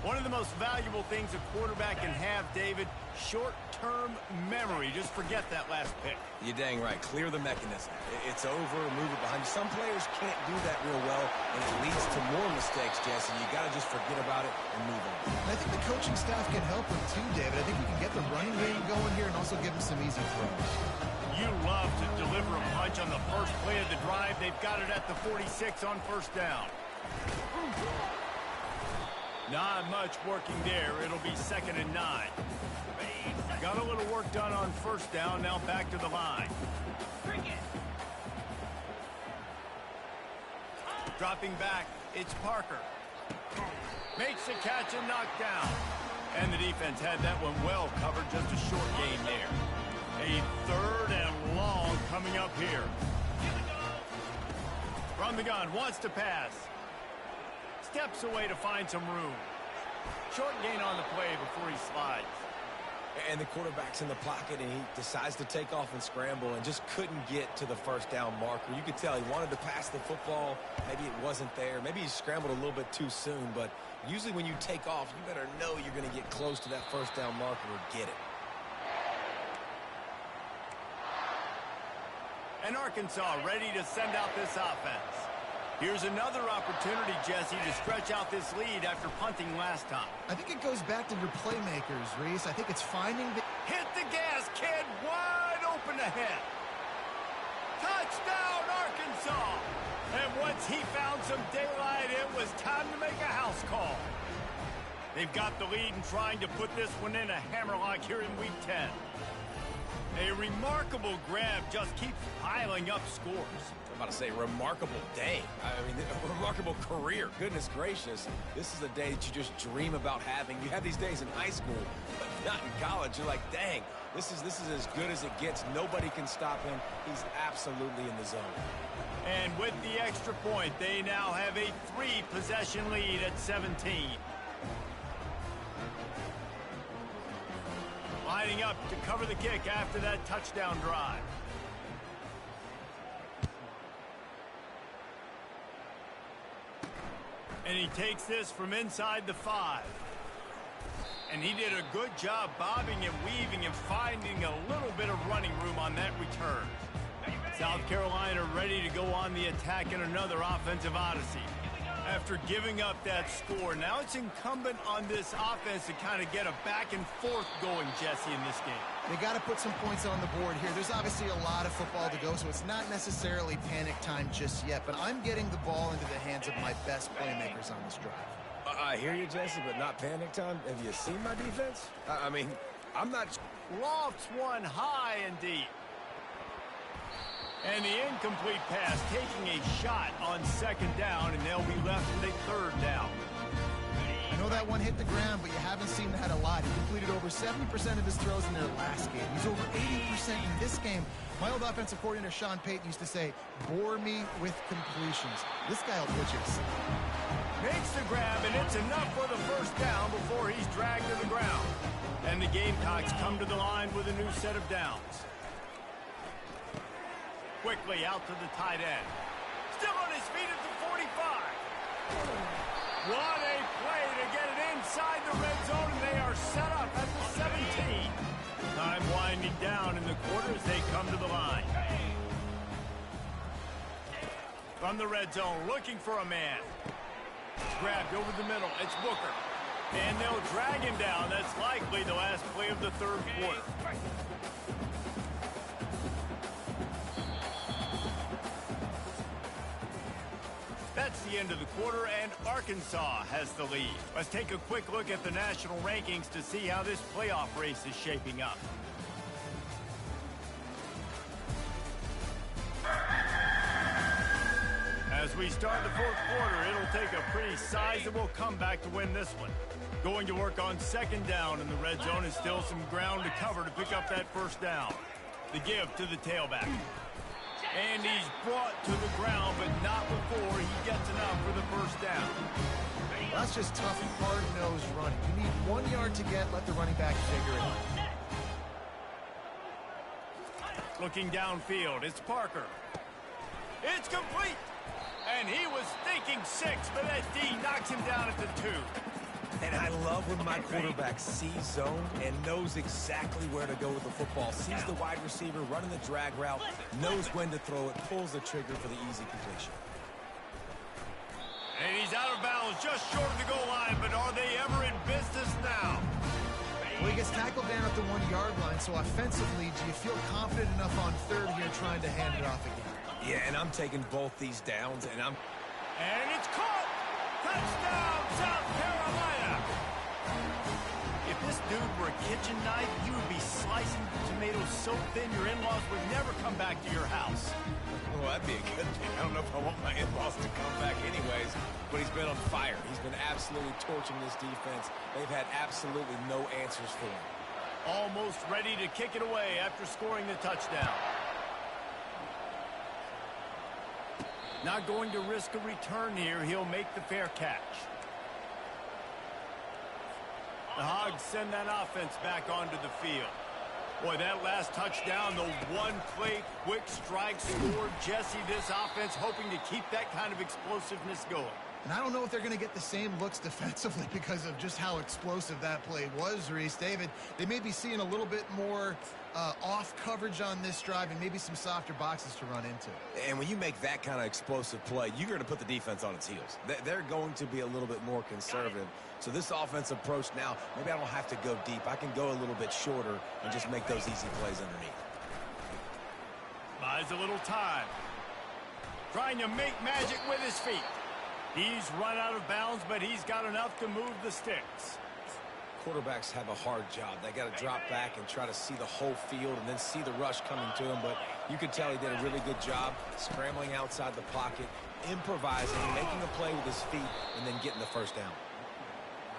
One of the most valuable things a quarterback can have, David, short-term memory. Just forget that last pick. You're dang right. Clear the mechanism. It's over, move it behind you. Some players can't do that real well, and it leads to more mistakes, Jesse. You got to just forget about it and move on. And I think the coaching staff can help him too, David. I think we can get the running game going here and also give him some easy throws. You love to deliver a punch on the first play of the drive. They've got it at the 46 on first down. Not much working there. It'll be 2nd and 9. Got a little work done on first down. Now back to the line. Dropping back, it's Parker. Makes the catch and knocked down. And the defense had that one well covered. Just a short gain there. A 3rd and long coming up here. From the gun, wants to pass. Steps away to find some room. Short gain on the play before he slides. And the quarterback's in the pocket, and he decides to take off and scramble and just couldn't get to the first down marker. You could tell he wanted to pass the football. Maybe it wasn't there. Maybe he scrambled a little bit too soon. But usually when you take off, you better know you're going to get close to that first down marker or get it. And Arkansas ready to send out this offense. Here's another opportunity, Jesse, to stretch out this lead after punting last time. I think it goes back to your playmakers, Reese. I think it's finding the... Hit the gas, kid. Wide open ahead. Touchdown, Arkansas. And once he found some daylight, it was time to make a house call. They've got the lead and trying to put this one in a hammerlock here in Week 10. A remarkable grab just keeps piling up scores. I'm about to say remarkable day. I mean, a remarkable career. Goodness gracious. This is a day that you just dream about having. You have these days in high school, but not in college. You're like, dang, this is as good as it gets. Nobody can stop him. He's absolutely in the zone. And with the extra point, they now have a 3-possession lead at 17. Lining up to cover the kick after that touchdown drive. And he takes this from inside the 5. And he did a good job bobbing and weaving and finding a little bit of running room on that return. South Carolina ready to go on the attack in another offensive odyssey. After giving up that score, now it's incumbent on this offense to kind of get a back and forth going, Jesse, in this game. They got to put some points on the board here. There's obviously a lot of football to go, so it's not necessarily panic time just yet, but I'm getting the ball into the hands of my best playmakers on this drive. I hear you, Jesse, but not panic time. Have you seen my defense? I mean, I'm not... Lofts one high and deep. And the incomplete pass taking a shot on 2nd down, and they'll be left with a 3rd down. I know that one hit the ground, but you haven't seen that a lot. He completed over 70% of his throws in their last game. He's over 80% in this game. My old offensive coordinator, Sean Payton, used to say, bore me with completions. This guy will put you to sleep. Makes the grab, and it's enough for the first down before he's dragged to the ground. And the Gamecocks come to the line with a new set of downs. Quickly out to the tight end. Still on his feet at the 45. What a play to get it inside the red zone, and they are set up at the 17. Time winding down in the quarter as they come to the line. From the red zone, looking for a man. Grabbed over the middle. It's Booker. And they'll drag him down. That's likely the last play of the 3rd quarter. That's the end of the quarter, and Arkansas has the lead. Let's take a quick look at the national rankings to see how this playoff race is shaping up. As we start the 4th quarter, it'll take a pretty sizable comeback to win this one. Going to work on 2nd down in the red zone is still some ground to cover to pick up that first down. The give to the tailback. And he's brought to the ground, but not before he gets enough for the first down. That's just tough, hard-nosed running. You need 1 yard to get, let the running back figure it out. Looking downfield, it's Parker. It's complete. And he was thinking 6, but that D knocks him down at the 2. And I love when my quarterback sees zone and knows exactly where to go with the football. Sees the wide receiver running the drag route, knows when to throw it, pulls the trigger for the easy completion. And he's out of bounds just short of the goal line, but are they ever in business now? Well, he gets tackled down at the 1-yard line, so offensively, do you feel confident enough on third here trying to hand it off again? Yeah, and I'm taking both these downs, and it's caught! Touchdown, South Carolina! If this dude were a kitchen knife, you would be slicing tomatoes so thin your in-laws would never come back to your house. well, that'd be a good thing. I don't know if I want my in-laws to come back anyways, but he's been on fire. He's been absolutely torching this defense. They've had absolutely no answers for him. Almost ready to kick it away after scoring the touchdown. Not going to risk a return here. He'll make the fair catch. The Hogs send that offense back onto the field. Boy, that last touchdown, the one-play quick strike scored. Jesse, this offense hoping to keep that kind of explosiveness going. And I don't know if they're going to get the same looks defensively because of just how explosive that play was, Reese. David, they may be seeing a little bit more off coverage on this drive and maybe some softer boxes to run into. And when you make that kind of explosive play, you're going to put the defense on its heels. They're going to be a little bit more conservative. So this offensive approach now, maybe I don't have to go deep. I can go a little bit shorter and just make those easy plays underneath. Buys a little time. Trying to make magic with his feet. He's run out of bounds, but he's got enough to move the sticks. Quarterbacks have a hard job. They got to drop back and try to see the whole field and then see the rush coming to him. But you could tell he did a really good job scrambling outside the pocket, improvising, making a play with his feet, and then getting the first down.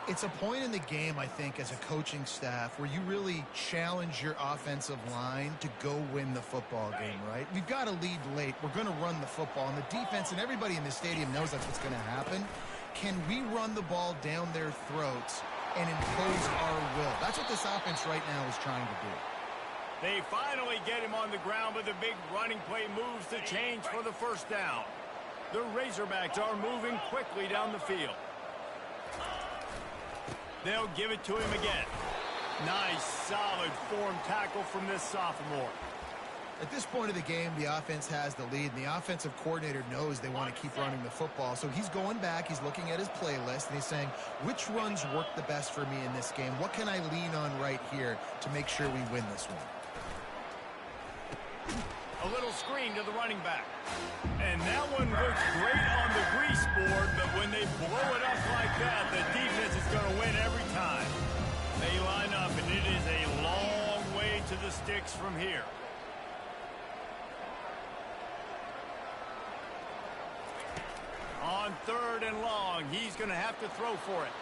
It's a point in the game, I think, as a coaching staff where you really challenge your offensive line to go win the football game, right? We've got to lead late. We're going to run the football. And the defense and everybody in the stadium knows that's what's going to happen. Can we run the ball down their throats and impose our will? That's what this offense right now is trying to do. They finally get him on the ground, but the big running play moves the change for the first down. The Razorbacks are moving quickly down the field. They'll give it to him again. Nice, solid form tackle from this sophomore. At this point of the game, the offense has the lead, and the offensive coordinator knows they want to keep running the football. So he's going back, he's looking at his playlist, and he's saying, which runs work the best for me in this game? What can I lean on right here to make sure we win this one? A little screen to the running back. And that one looks great on the grease board, but when they blow it up like that, the defense is going to win every time. They line up, and it is a long way to the sticks from here. On 3rd and long, he's going to have to throw for it.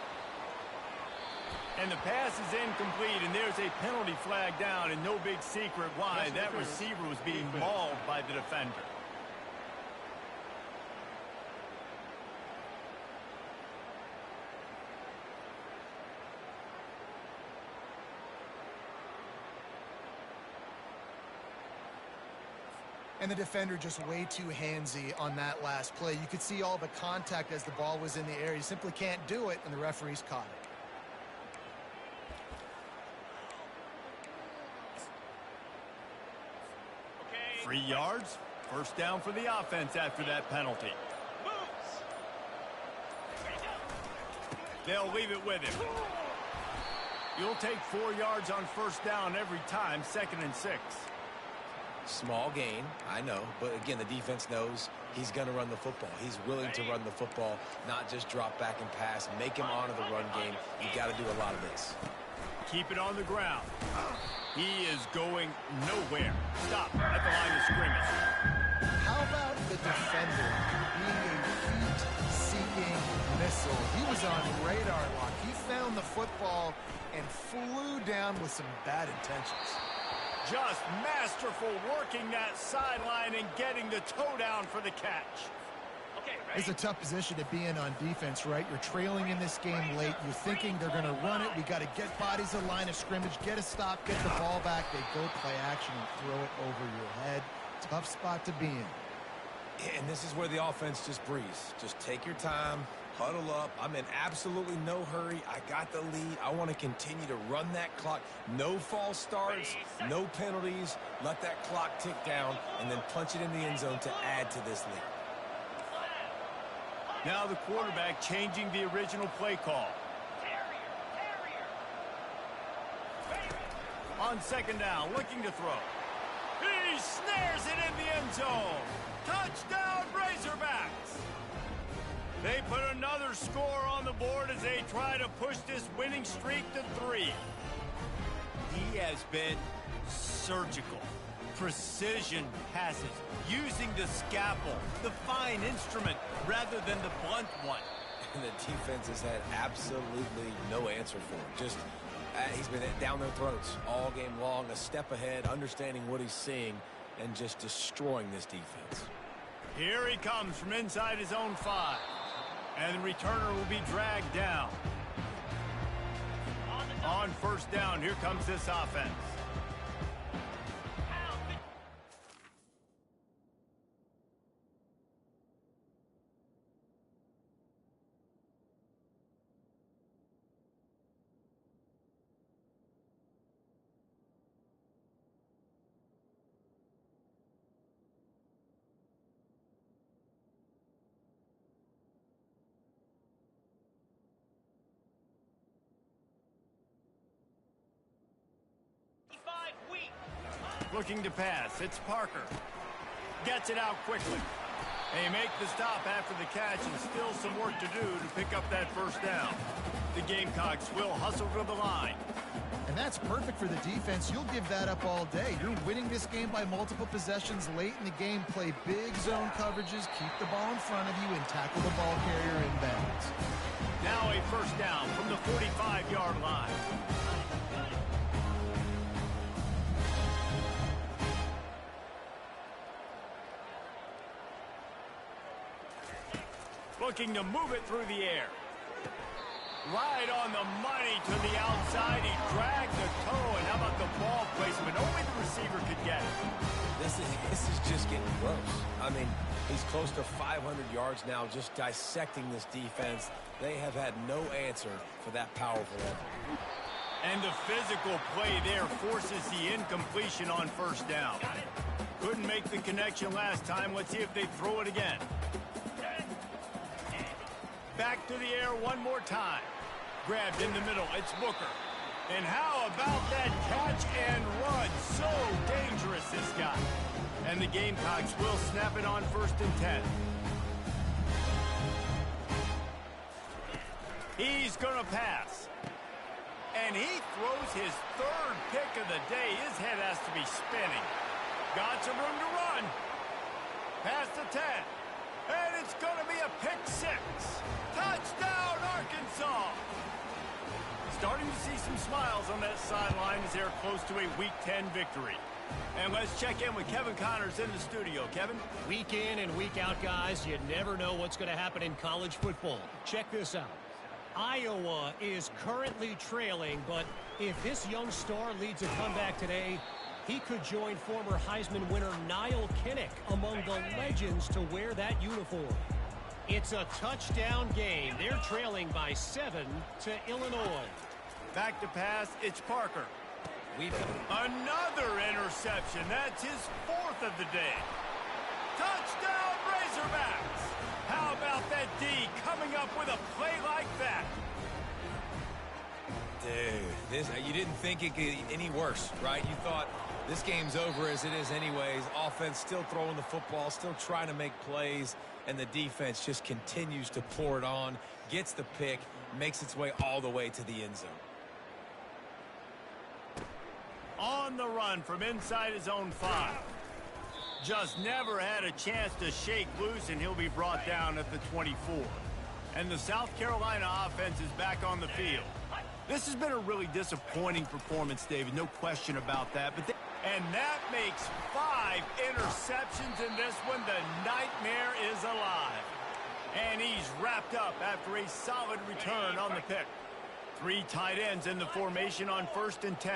And the pass is incomplete, and there's a penalty flag down, and no big secret why. That receiver was being mauled by the defender. And the defender just way too handsy on that last play. You could see all the contact as the ball was in the air. You simply can't do it, and the referees caught it. 3 yards. First down for the offense after that penalty. They'll leave it with him. You'll take 4 yards on first down every time, 2nd and 6. Small gain, I know, but again, the defense knows he's going to run the football. He's willing to run the football, not just drop back and pass, make him honor the run game. You got to do a lot of this. Keep it on the ground. He is going nowhere. Stop at the line of scrimmage. How about the defender being a heat-seeking missile? He was on radar lock. He found the football and flew down with some bad intentions. Just masterful working that sideline and getting the toe down for the catch. It's a tough position to be in on defense, right? You're trailing in this game late. You're thinking they're going to run it. We got to get bodies in line of scrimmage, get a stop, get the ball back. They go play action and throw it over your head. Tough spot to be in. And this is where the offense just breathes. Just take your time, huddle up. I'm in absolutely no hurry. I got the lead. I want to continue to run that clock. No false starts, no penalties. Let that clock tick down, and then punch it in the end zone to add to this lead. Now the quarterback changing the original play call. On second down, looking to throw. He snares it in the end zone. Touchdown, Razorbacks! They put another score on the board as they try to push this winning streak to 3. He has been surgical. Precision passes, using the scalpel, the fine instrument, rather than the blunt one. And the defense has had absolutely no answer for him. Just, he's been down their throats all game long, a step ahead, understanding what he's seeing, and just destroying this defense. Here he comes from inside his own 5. And the returner will be dragged down. On first down, here comes this offense. Looking to pass. It's Parker. Gets it out quickly. They make the stop after the catch and still some work to do to pick up that first down. The Gamecocks will hustle to the line. And that's perfect for the defense. You'll give that up all day. You're winning this game by multiple possessions late in the game. Play big zone coverages, keep the ball in front of you, and tackle the ball carrier in bounds. Now a first down from the 45-yard line. Looking to move it through the air. Right on the money to the outside. He dragged the toe, and how about the ball placement? Only the receiver could get it. This is just getting gross. I mean, he's close to 500 yards now, just dissecting this defense. They have had no answer for that powerful effort. And the physical play there forces the incompletion on first down. Couldn't make the connection last time. Let's see if they throw it again. Back to the air one more time. Grabbed in the middle. It's Booker. And how about that catch and run? So dangerous, this guy. And the Gamecocks will snap it on 1st and 10. He's going to pass. And he throws his 3rd pick of the day. His head has to be spinning. Got some room to run. Past the 10. And it's going to be a pick 6. Touchdown, Arkansas! Starting to see some smiles on that sideline as they're close to a Week 10 victory. And let's check in with Kevin Connors in the studio. Kevin? Week in and week out, guys, you never know what's going to happen in college football. Check this out. Iowa is currently trailing, but if this young star leads a comeback today, he could join former Heisman winner Niall Kinnick among the legends to wear that uniform. It's a touchdown game. They're trailing by 7 to Illinois. Back to pass, it's Parker. Another interception. That's his 4th of the day. Touchdown, Razorbacks! How about that D coming up with a play like that? Dude, you didn't think it could get any worse, right? You thought this game's over as it is anyways. Offense still throwing the football, still trying to make plays, and the defense just continues to pour it on, gets the pick, makes its way all the way to the end zone. On the run from inside his own 5. Just never had a chance to shake loose, and he'll be brought down at the 24. And the South Carolina offense is back on the field. This has been a really disappointing performance, David, no question about that. And that makes 5 interceptions in this one. The nightmare is alive. And he's wrapped up after a solid return on the pick. 3 tight ends in the formation on 1st and 10.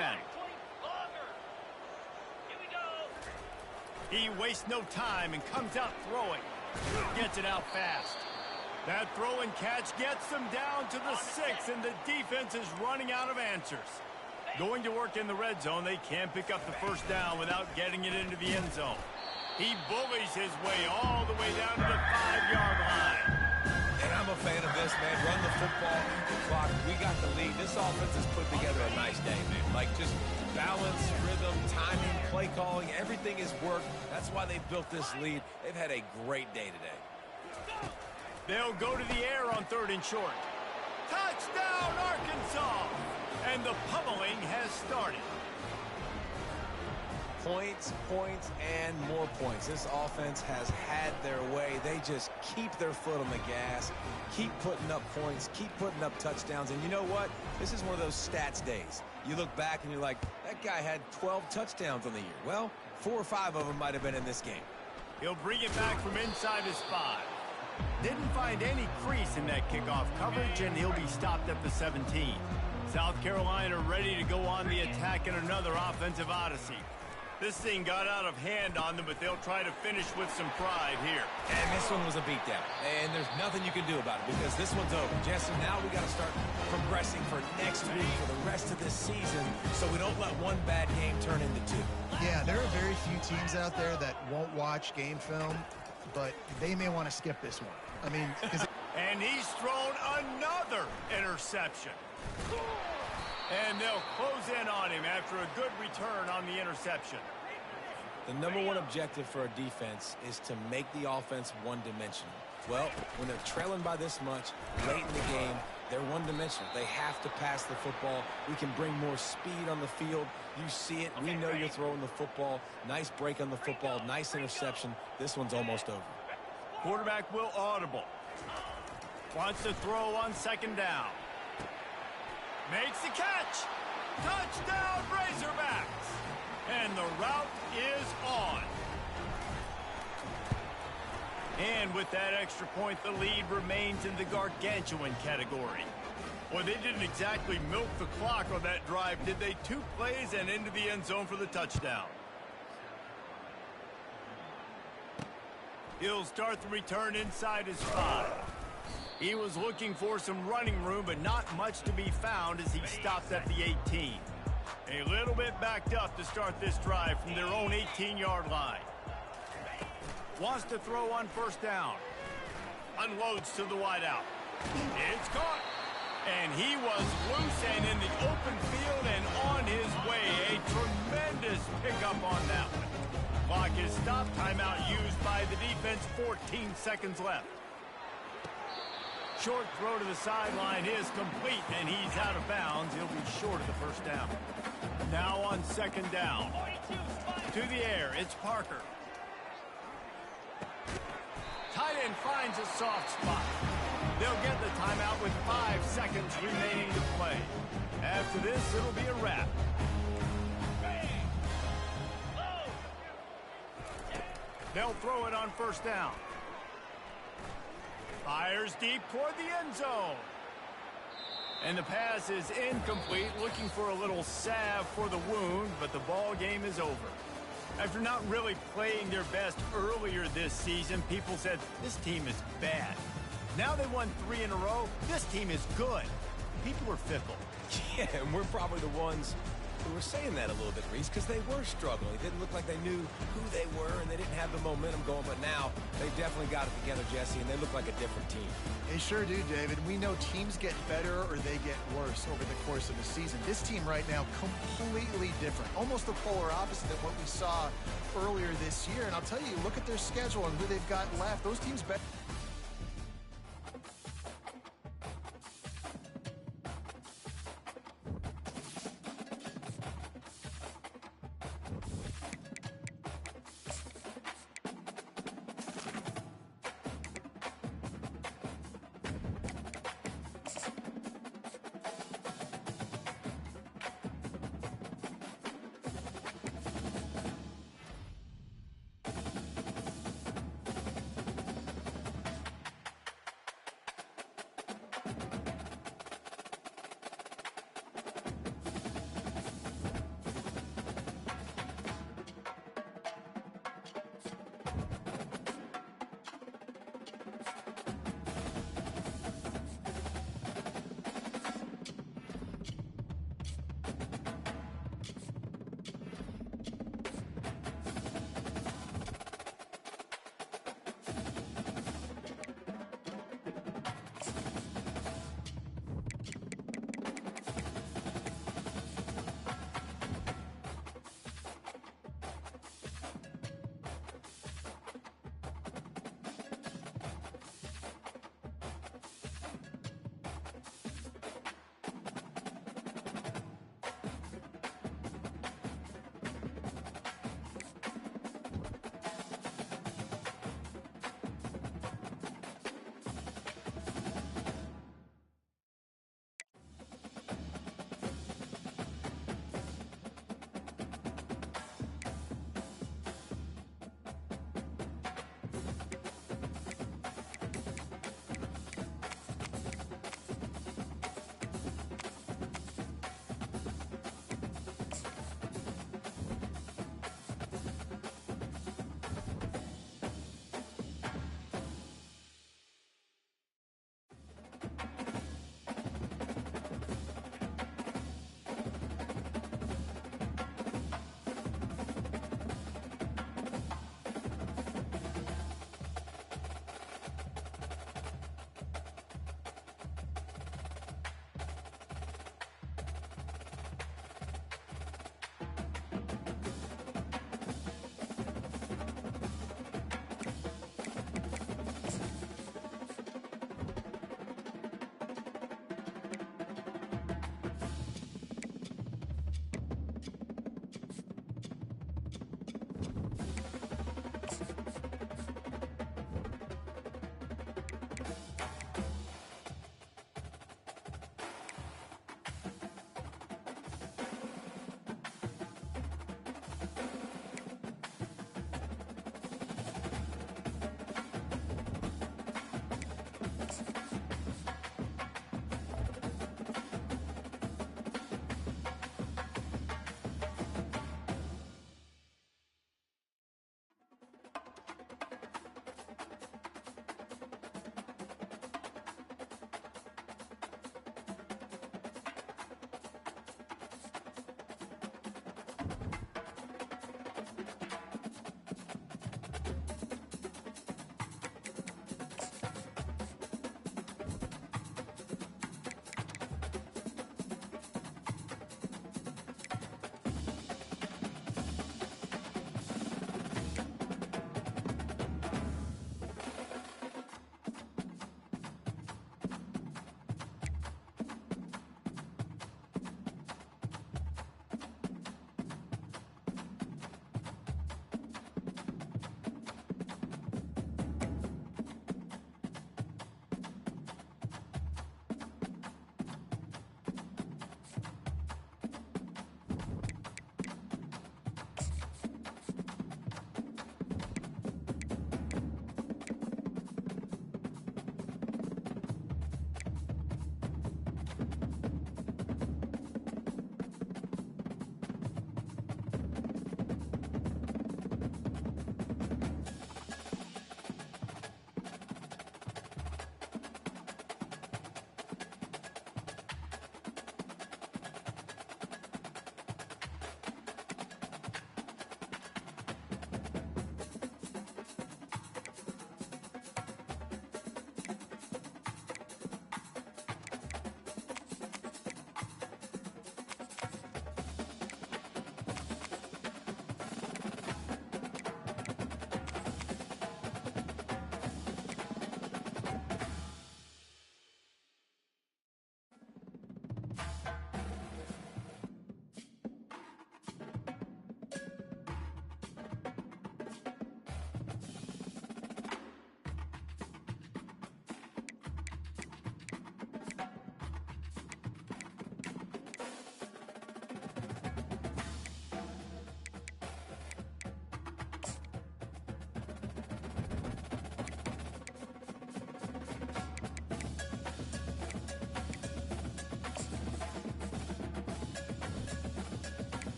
He wastes no time and comes out throwing. Gets it out fast. That throw and catch gets them down to the 6, and the defense is running out of answers. Going to work in the red zone, they can't pick up the first down without getting it into the end zone. He bullies his way all the way down to the 5-yard line. And I'm a fan of this, man. Run the football, clock. We got the lead. This offense has put together a nice day, man. Like, just balance, rhythm, timing, play calling, everything has worked. That's why they built this lead. They've had a great day today. They'll go to the air on 3rd and short. Touchdown, Arkansas! And the pummeling has started. Points, points, and more points. This offense has had their way. They just keep their foot on the gas, keep putting up points, keep putting up touchdowns. And you know what? This is one of those stats days. You look back and you're like, that guy had 12 touchdowns on the year. Well, 4 or 5 of them might have been in this game. He'll bring it back from inside his 5. Didn't find any crease in that kickoff coverage, and he'll be stopped at the 17. South Carolina ready to go on the attack in another offensive odyssey. This thing got out of hand on them, but they'll try to finish with some pride here. And this one was a beatdown. And there's nothing you can do about it because this one's over. Jesse, now we got to start progressing for next week, for the rest of this season, so we don't let one bad game turn into 2. Yeah, there are very few teams out there that won't watch game film, but they may want to skip this one. I mean, and he's thrown another interception. And they'll close in on him after a good return on the interception. The number one objective for a defense is to make the offense one-dimensional. Well, when they're trailing by this much, late in the game, they're one-dimensional. They have to pass the football. We can bring more speed on the field. You see it. We know you're throwing the football. Nice break on the football. Nice interception. This one's almost over. Quarterback will audible. Wants to throw on 2nd down. Makes the catch. Touchdown, Razorbacks. And the route is on. And with that extra point, the lead remains in the gargantuan category. Well, they didn't exactly milk the clock on that drive, did they? 2 plays and into the end zone for the touchdown. He'll start the return inside his 5. He was looking for some running room, but not much to be found as he stopped at the 18. A little bit backed up to start this drive from their own 18-yard line. Wants to throw on 1st down. Unloads to the wideout. It's caught. And he was loose and in the open field and on his way. A tremendous pickup on that one. Clock is stopped. Timeout used by the defense. 14 seconds left. Short throw to the sideline is complete, and he's out of bounds. He'll be short of the 1st down. Now on 2nd down. To the air, it's Parker. Tight end finds a soft spot. They'll get the timeout with 5 seconds remaining to play. After this, it'll be a wrap. They'll throw it on 1st down. Fires deep toward the end zone. And the pass is incomplete, looking for a little salve for the wound, but the ball game is over. After not really playing their best earlier this season, people said, this team is bad. Now they won 3 in a row. This team is good. People are fickle. Yeah, and we're probably the ones who were saying that a little bit, Reese, because they were struggling. It didn't look like they knew who they were, and they didn't have the momentum going. But now they definitely got it together, Jesse, and they look like a different team. they sure do, David. We know teams get better or they get worse over the course of the season. This team right now, completely different. Almost the polar opposite of what we saw earlier this year. And I'll tell you, look at their schedule and who they've got left. Those teams better.